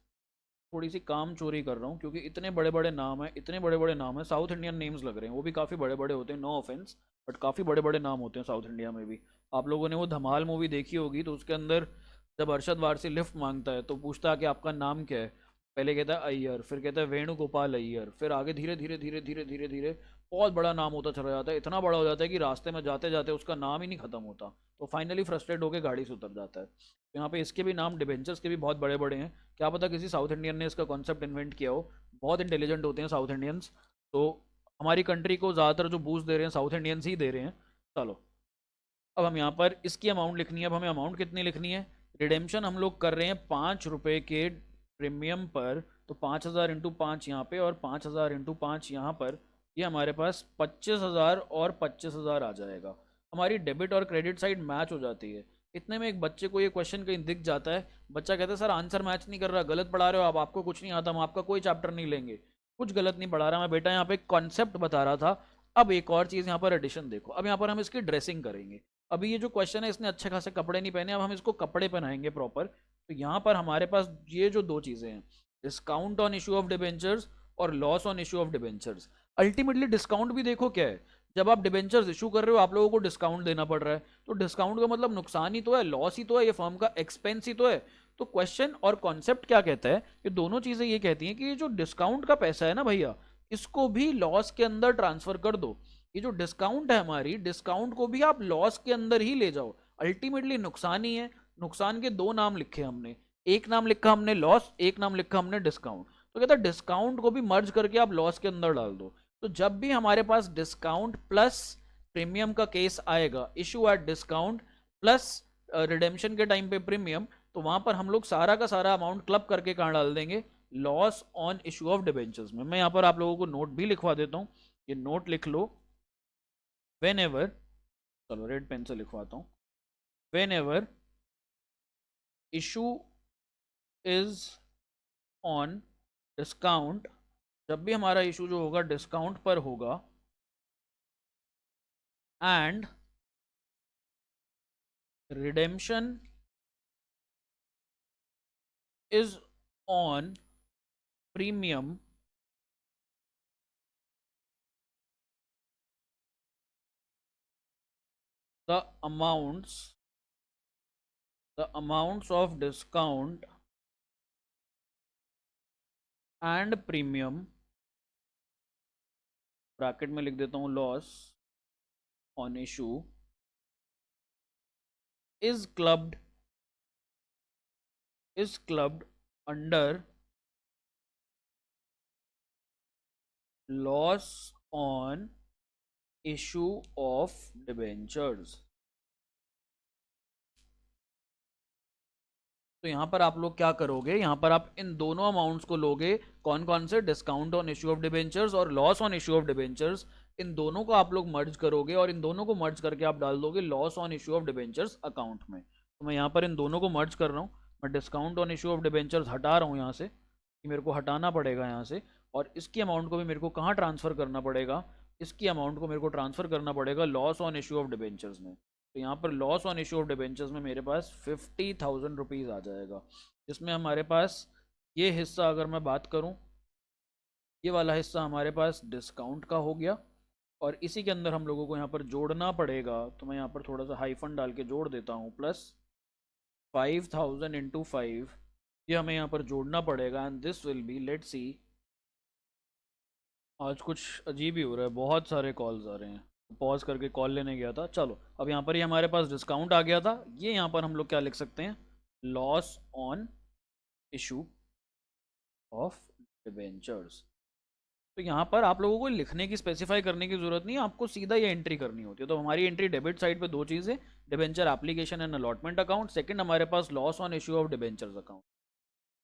Speaker 1: थोड़ी सी काम चोरी कर रहा हूँ क्योंकि इतने बड़े बड़े नाम है, इतने बड़े बड़े नाम है, साउथ इंडियन नेम्स लग रहे हैं, वो भी काफ़ी बड़े बड़े होते हैं, नो ऑफेंस, बट काफ़ी बड़े बड़े नाम होते हैं साउथ इंडिया में भी। आप लोगों ने वो धमाल मूवी देखी होगी, तो उसके अंदर जब अरशद वारसी लिफ्ट मांगता है तो पूछता है कि आपका नाम क्या है, पहले कहता है अय्यर, फिर कहता है वेणुगोपाल अय्यर, फिर आगे धीरे धीरे धीरे धीरे धीरे धीरे बहुत बड़ा नाम होता चला जाता है, इतना बड़ा हो जाता है कि रास्ते में जाते जाते उसका नाम ही नहीं खत्म होता, तो फाइनली फ्रस्ट्रेट होकर गाड़ी से उतर जाता है। तो यहाँ पे इसके भी नाम डिबेंचर्स के भी बहुत बड़े बड़े हैं, क्या पता किसी साउथ इंडियन ने इसका कॉन्सेप्ट इन्वेंट किया हो, बहुत इंटेलिजेंट होते हैं साउथ इंडियंस। तो हमारी कंट्री को ज़्यादातर जो बूस्ट दे रहे हैं साउथ इंडियंस ही दे रहे हैं। चलो अब हम यहाँ पर इसकी अमाउंट लिखनी है। अब हमें अमाउंट कितनी लिखनी है, रिडेम्पशन हम लोग कर रहे हैं 5 रुपये के प्रीमियम पर, तो 5,000 इंटू 5 यहाँ पे और 5,000 इंटू 5 यहाँ पर, ये हमारे पास 25,000 और 25,000 आ जाएगा। हमारी डेबिट और क्रेडिट साइड मैच हो जाती है। इतने में एक बच्चे को ये क्वेश्चन कहीं दिख जाता है, बच्चा कहता है सर आंसर मैच नहीं कर रहा, गलत पढ़ा रहे हो आप, आपको कुछ नहीं आता, हम आपका कोई चैप्टर नहीं लेंगे। कुछ गलत नहीं पढ़ा रहा मैं बेटा, यहाँ पे कॉन्सेप्ट बता रहा था। अब एक और चीज़ यहाँ पर एडिशन देखो, अब यहाँ पर हम इसकी ड्रेसिंग करेंगे। अभी ये जो क्वेश्चन है, इसने अच्छे खासे कपड़े नहीं पहने, अब हम इसको कपड़े पहनाएंगे प्रॉपर। तो यहाँ पर हमारे पास ये जो दो चीज़ें हैं, discount on issue of debentures और loss on issue of debentures. Ultimately discount भी देखो क्या है, जब आप डिबेंचर्स इशू कर रहे हो आप लोगों को डिस्काउंट देना पड़ रहा है, तो डिस्काउंट का मतलब नुकसान ही तो है, लॉस ही तो है, ये फर्म का एक्सपेंस ही तो है। तो क्वेश्चन और कॉन्सेप्ट क्या कहता है, ये दोनों चीज़ें ये कहती हैं कि ये जो डिस्काउंट का पैसा है ना भैया, इसको भी लॉस के अंदर ट्रांसफर कर दो। ये जो डिस्काउंट है हमारी, डिस्काउंट को भी आप लॉस के अंदर ही ले जाओ, अल्टीमेटली नुकसान ही है। नुकसान के दो नाम लिखे हमने, एक नाम लिखा हमने लॉस, एक नाम लिखा हमने डिस्काउंट। तो कहता है डिस्काउंट को भी मर्ज करके आप लॉस के अंदर डाल दो। तो जब भी हमारे पास डिस्काउंट प्लस प्रीमियम का केस आएगा, issue at discount plus redemption के टाइम पे प्रीमियम, तो वहां पर हम लोग सारा का सारा अमाउंट क्लब करके कहाँ डाल देंगे, loss on issue of debentures में। मैं यहाँ पर आप लोगों को नोट भी लिखवा देता हूँ, ये नोट लिख लो। whenever, चलो रेड पेन से लिखवाता हूँ, whenever issue is on discount, जब भी हमारा इशू जो होगा डिस्काउंट पर होगा, and redemption is on premium, the amounts of discount and premium, bracket में लिख देता हूं loss on issue, is clubbed under loss on issue of debentures। तो यहां पर आप लोग क्या करोगे, यहां पर आप इन दोनों अमाउंट्स को लोगे, कौन कौन से, discount on issue of debentures और loss on issue of debentures. इन दोनों को आप लोग मर्ज करोगे और इन दोनों को मर्ज करके आप डाल दोगे loss on issue of debentures account में। तो मैं यहाँ पर इन दोनों को मर्ज कर रहा हूँ, मैं discount on issue of debentures हटा रहा हूँ यहाँ से, कि मेरे को हटाना पड़ेगा यहाँ से, और इसकी अमाउंट को भी मेरे को कहाँ ट्रांसफ़र करना पड़ेगा, इसकी अमाउंट को मेरे को ट्रांसफ़र करना पड़ेगा loss on issue of debentures में। तो यहाँ पर loss on issue of debentures में मेरे पास 50,000 रुपीज़ आ जाएगा, जिसमें हमारे पास ये हिस्सा, अगर मैं बात करूँ, ये वाला हिस्सा हमारे पास डिस्काउंट का हो गया, और इसी के अंदर हम लोगों को यहाँ पर जोड़ना पड़ेगा। तो मैं यहाँ पर थोड़ा सा हाइफन डाल के जोड़ देता हूँ, प्लस 5,000 इंटू 5, ये हमें यहाँ पर जोड़ना पड़ेगा, and this will B, let's see, आज कुछ अजीब ही हो रहा है, बहुत सारे कॉल्स आ रहे हैं, पॉज करके कॉल लेने गया था। चलो अब यहाँ पर ही हमारे पास डिस्काउंट आ गया था, ये यहाँ पर हम लोग क्या लिख सकते हैं, loss on issue of debentures. तो यहाँ पर आप लोगों को लिखने की, स्पेसिफाई करने की जरूरत नहीं है, आपको सीधा ये एंट्री करनी होती है। तो हमारी एंट्री डेबिट साइड पे दो चीज़ है, debenture application and allotment account, second हमारे पास loss on issue of debentures account.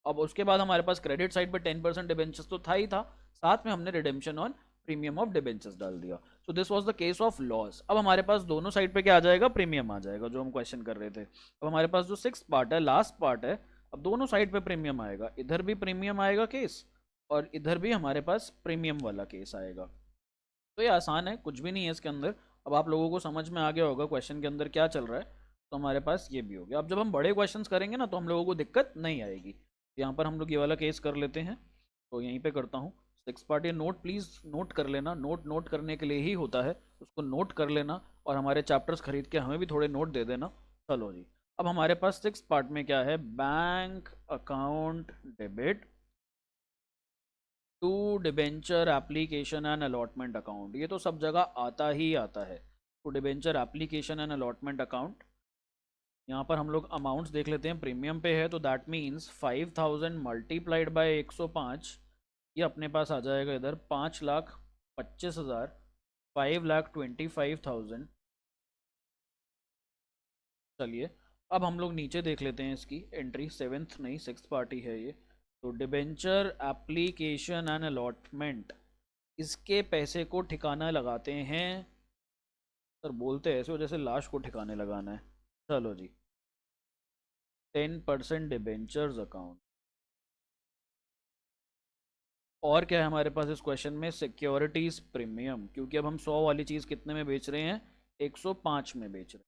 Speaker 1: अब उसके बाद हमारे पास क्रेडिट साइड पे 10% डिबेंचर्स तो था ही था, साथ में हमने redemption on premium of debentures डाल दिया। So this was the case of loss. अब हमारे पास दोनों साइड पे क्या आ जाएगा, प्रीमियम आ जाएगा, जो हम क्वेश्चन कर रहे थे। अब हमारे पास जो 6th पार्ट है, लास्ट पार्ट है, अब दोनों साइड पे प्रीमियम आएगा, इधर भी प्रीमियम आएगा केस, और इधर भी हमारे पास प्रीमियम वाला केस आएगा। तो ये आसान है, कुछ भी नहीं है इसके अंदर। अब आप लोगों को समझ में आ गया होगा क्वेश्चन के अंदर क्या चल रहा है, तो हमारे पास ये भी हो गया। अब जब हम बड़े क्वेश्चंस करेंगे ना, तो हम लोगों को दिक्कत नहीं आएगी। यहाँ पर हम लोग ये वाला केस कर लेते हैं, तो यहीं पे करता हूँ। 6 पार्ट, ये नोट प्लीज़ नोट कर लेना, नोट करने के लिए ही होता है, उसको नोट कर लेना, और हमारे चैप्टर्स खरीद के हमें भी थोड़े नोट दे देना। चलो जी, अब हमारे पास 6 पार्ट में क्या है, bank account debit to debenture application and allotment account. ये तो सब जगह आता ही आता है, to debenture application and allotment account. यहाँ पर हम लोग अमाउंट्स देख लेते हैं, प्रीमियम पे है, तो दैट मीन्स 5,000 मल्टीप्लाइड बाय 105, ये अपने पास आ जाएगा इधर 5,25,000, 5,25,000। चलिए अब हम लोग नीचे देख लेते हैं इसकी एंट्री, 7th नहीं 6th पार्टी है ये। तो डिबेंचर एप्लीकेशन एंड अलॉटमेंट, इसके पैसे को ठिकाना लगाते हैं। सर बोलते हैं ऐसे जैसे लाश को ठिकाने लगाना है। चलो जी, 10% डिबेंचर्स अकाउंट। और क्या है हमारे पास इस क्वेश्चन में, सिक्योरिटीज प्रीमियम, क्योंकि अब हम 100 वाली चीज़ कितने में बेच रहे हैं, 105 में बेच रहे हैं।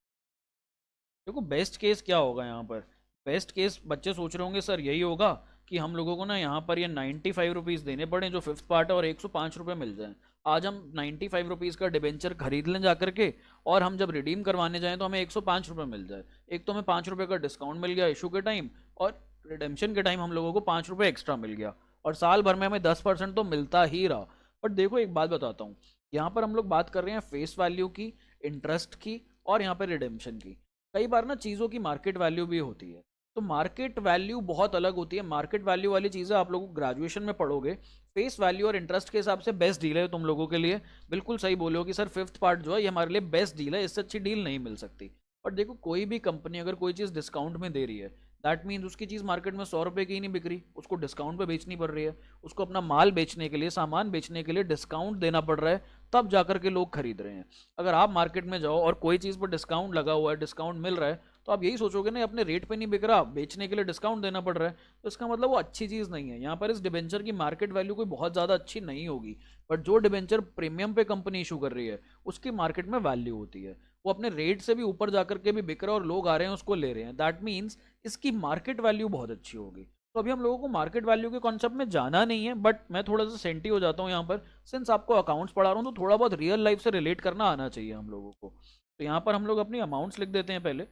Speaker 1: देखो बेस्ट केस क्या होगा यहाँ पर, बेस्ट केस बच्चे सोच रहे होंगे सर यही होगा कि हम लोगों को ना यहाँ पर ये 95 रुपीज़ देने पड़े जो 5th पार्ट है, और 105 रुपये मिल जाए। आज हम 95 रुपीज़ का डिबेंचर खरीद लें जा करके, और हम जब रिडीम करवाने जाएँ तो हमें 105 रुपये मिल जाए। एक तो हमें 5 रुपये का डिस्काउंट मिल गया इशू के टाइम, और रिडेम्पशन के टाइम हम लोगों को 5 रुपये एक्स्ट्रा मिल गया, और साल भर में हमें 10% तो मिलता ही रहा। बट देखो एक बात बताता हूँ, यहाँ पर हम लोग बात कर रहे हैं फेस वैल्यू की, इंटरेस्ट की, और यहाँ पर रिडेम्पशन की। कई बार ना चीज़ों की मार्केट वैल्यू भी होती है, तो मार्केट वैल्यू बहुत अलग होती है। मार्केट वैल्यू वाली चीज़ें आप लोग ग्रेजुएशन में पढ़ोगे, फेस वैल्यू और इंटरेस्ट के हिसाब से बेस्ट डील है तुम लोगों के लिए। बिल्कुल सही बोले हो कि सर 5th पार्ट जो है ये हमारे लिए बेस्ट डील है, इससे अच्छी डील नहीं मिल सकती। और देखो कोई भी कंपनी अगर कोई चीज़ डिस्काउंट में दे रही है, दैट मीन्स उसकी चीज़ मार्केट में 100 रुपये की ही नहीं बिक रही, उसको डिस्काउंट पे बेचनी पड़ रही है। उसको अपना माल बेचने के लिए, सामान बेचने के लिए डिस्काउंट देना पड़ रहा है, तब जाकर के लोग खरीद रहे हैं। अगर आप मार्केट में जाओ और कोई चीज़ पर डिस्काउंट लगा हुआ है, डिस्काउंट मिल रहा है, तो आप यही सोचोगे ना अपने रेट पे नहीं बिक रहा, बेचने के लिए डिस्काउंट देना पड़ रहा है, तो इसका मतलब वो अच्छी चीज़ नहीं है। यहाँ पर इस डिबेंचर की मार्केट वैल्यू कोई बहुत ज़्यादा अच्छी नहीं होगी, बट जो डिबेंचर प्रीमियम पे कंपनी इशू कर रही है उसकी मार्केट में वैल्यू होती है, वो अपने रेट से भी ऊपर जाकर के भी बिक रहा है और लोग आ रहे हैं उसको ले रहे हैं, दैट मीन्स इसकी मार्केट वैल्यू बहुत अच्छी होगी। तो अभी हम लोगों को मार्केट वैल्यू के कॉन्सेप्ट में जाना नहीं है, बट मैं थोड़ा सा सेंटी हो जाता हूँ यहाँ पर, सिंस आपको अकाउंट्स पढ़ा रहा हूँ तो थोड़ा बहुत रियल लाइफ से रिलेट करना आना चाहिए हम लोगों को। तो यहाँ पर हम लोग अपनी अमाउंट्स लिख देते हैं पहले,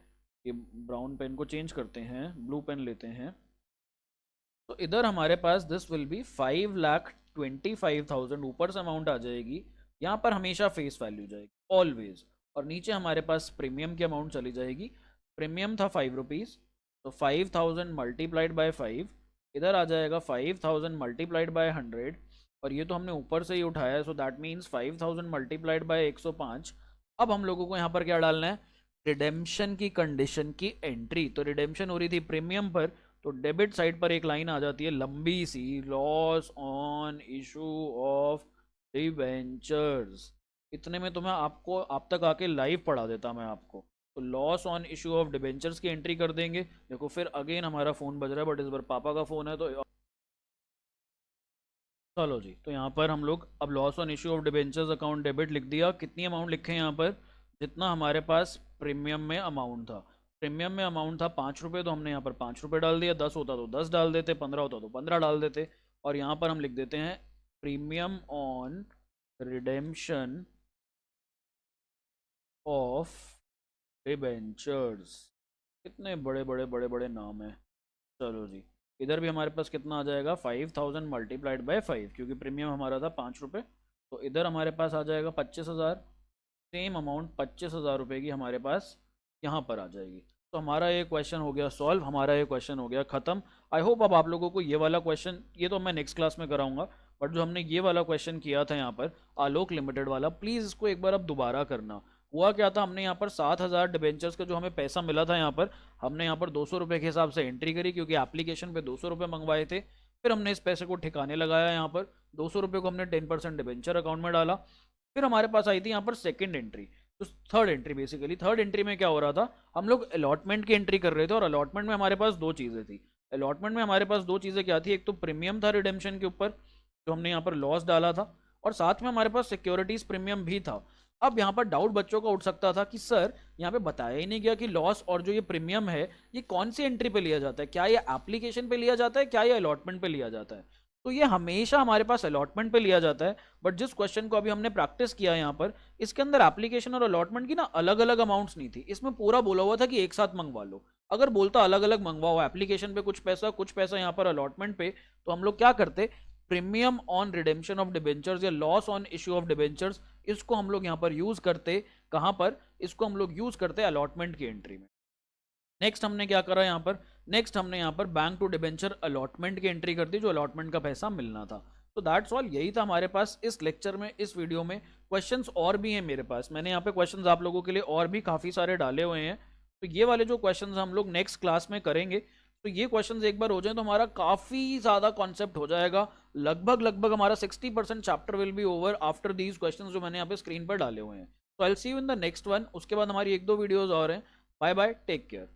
Speaker 1: ये ब्राउन पेन को चेंज करते हैं, ब्लू पेन लेते हैं। तो इधर हमारे पास दिस विल बी 5,25,000, ऊपर से अमाउंट आ जाएगी, यहाँ पर हमेशा फेस वैल्यू जाएगी ऑलवेज, और नीचे हमारे पास प्रीमियम की अमाउंट चली जाएगी। प्रीमियम था 5 रुपीज़, तो 5,000 मल्टीप्लाइड बाय 5, इधर आ जाएगा 5,000 मल्टीप्लाइड बाय 100, और ये तो हमने ऊपर से ही उठाया है, so that means 5,000 multiplied by 105। अब हम लोगों को यहाँ पर क्या डालना है, रिडेम्पशन की कंडीशन की एंट्री। तो रिडेम्पशन हो रही थी प्रीमियम पर, तो डेबिट साइड पर एक लाइन आ जाती है लंबी सी, loss on issue of debentures. इतने में तो मैं आपको आप तक आके लाइव पढ़ा देता मैं आपको। तो loss on issue of debentures की एंट्री कर देंगे। देखो फिर अगेन हमारा फ़ोन बज रहा है, बट इस बार पापा का फ़ोन है तो चलो जी। तो यहाँ पर हम लोग अब loss on issue of debentures account debit लिख दिया। कितनी अमाउंट लिखे यहाँ पर? जितना हमारे पास प्रीमियम में अमाउंट था। प्रीमियम में अमाउंट था 5 रुपये, तो हमने यहाँ पर 5 रुपये डाल दिया। 10 होता तो 10 डाल देते, 15 होता तो 15 डाल देते। और यहाँ पर हम लिख देते हैं premium on redemption of debentures. कितने बड़े बड़े बड़े बड़े नाम है। चलो जी। इधर भी हमारे पास कितना आ जाएगा? 5000 मल्टीप्लाइड बाई 5, क्योंकि प्रीमियम हमारा था 5 रुपये। तो इधर हमारे पास आ जाएगा 25,000। सेम अमाउंट 25,000 रुपये की हमारे पास यहाँ पर आ जाएगी। तो हमारा ये क्वेश्चन हो गया सॉल्व, हमारा ये क्वेश्चन हो गया ख़त्म। आई होप अब आप लोगों को ये वाला क्वेश्चन, ये तो मैं नेक्स्ट क्लास में कराऊंगा, बट जो हमने ये वाला क्वेश्चन किया था यहाँ पर आलोक लिमिटेड वाला, प्लीज़ इसको एक बार अब दोबारा करना। हुआ क्या था, हमने यहाँ पर 7,000 डिबेंचर्स का जो हमें पैसा मिला था यहाँ पर, हमने यहाँ पर 200 रुपये के हिसाब से एंट्री करी, क्योंकि एप्लीकेशन पे 200 रुपये मंगवाए थे। फिर हमने इस पैसे को ठिकाने लगाया, यहाँ पर 200 रुपये को हमने 10% डिबेंचर अकाउंट में डाला। फिर हमारे पास आई थी यहाँ पर सेकंड एंट्री, तो third entry basically. Third entry में क्या हो रहा था, हम लोग अलॉटमेंट की एंट्री कर रहे थे, और अलॉटमेंट में हमारे पास दो चीज़ें थी। अलॉटमेंट में हमारे पास दो चीज़ें क्या थी, एक तो प्रीमियम था रिडेम्पशन के ऊपर जो हमने यहाँ पर लॉस डाला था, और साथ में हमारे पास सिक्योरिटीज प्रीमियम भी था। अब यहाँ पर डाउट बच्चों का उठ सकता था कि सर यहाँ पे बताया ही नहीं गया कि लॉस और जो ये प्रीमियम है ये कौन सी एंट्री पे लिया जाता है, क्या ये एप्लीकेशन पे लिया जाता है, क्या ये अलॉटमेंट पे लिया जाता है। तो ये हमेशा हमारे पास अलॉटमेंट पे लिया जाता है, बट जिस क्वेश्चन को अभी हमने प्रैक्टिस किया यहाँ पर, इसके अंदर एप्लीकेशन और अलॉटमेंट की ना अलग अलग अमाउंट्स नहीं थी। इसमें पूरा बोला हुआ था कि एक साथ मंगवा लो। अगर बोलता अलग अलग मंगवाओ, एप्लीकेशन पे कुछ पैसा यहाँ पर अलॉटमेंट पे, तो हम लोग क्या करते, premium on redemption of debentures या loss on issue of debentures, इसको हम लोग यहाँ पर यूज करते। कहाँ पर? इसको हम लोग यूज करते अलॉटमेंट की एंट्री में। नेक्स्ट हमने क्या करा यहाँ पर, नेक्स्ट हमने यहाँ पर बैंक टू डिबेंचर अलॉटमेंट की एंट्री कर दी, जो अलॉटमेंट का पैसा मिलना था। तो दैट्स ऑल, यही था हमारे पास इस लेक्चर में, इस वीडियो में। क्वेश्चंस और भी हैं मेरे पास, मैंने यहाँ पे क्वेश्चंस आप लोगों के लिए और भी काफ़ी सारे डाले हुए हैं। तो ये वाले जो क्वेश्चंस हम लोग नेक्स्ट क्लास में करेंगे, तो ये क्वेश्चंस एक बार हो जाए तो हमारा काफ़ी ज़्यादा कॉन्सेप्ट हो जाएगा। लगभग लगभग हमारा 60% chapter will be over after these questions जो मैंने यहाँ पे स्क्रीन पर डाले हुए हैं। तो I will see you in the next one. उसके बाद हमारी एक दो वीडियोज़ और हैं। Bye bye, take care.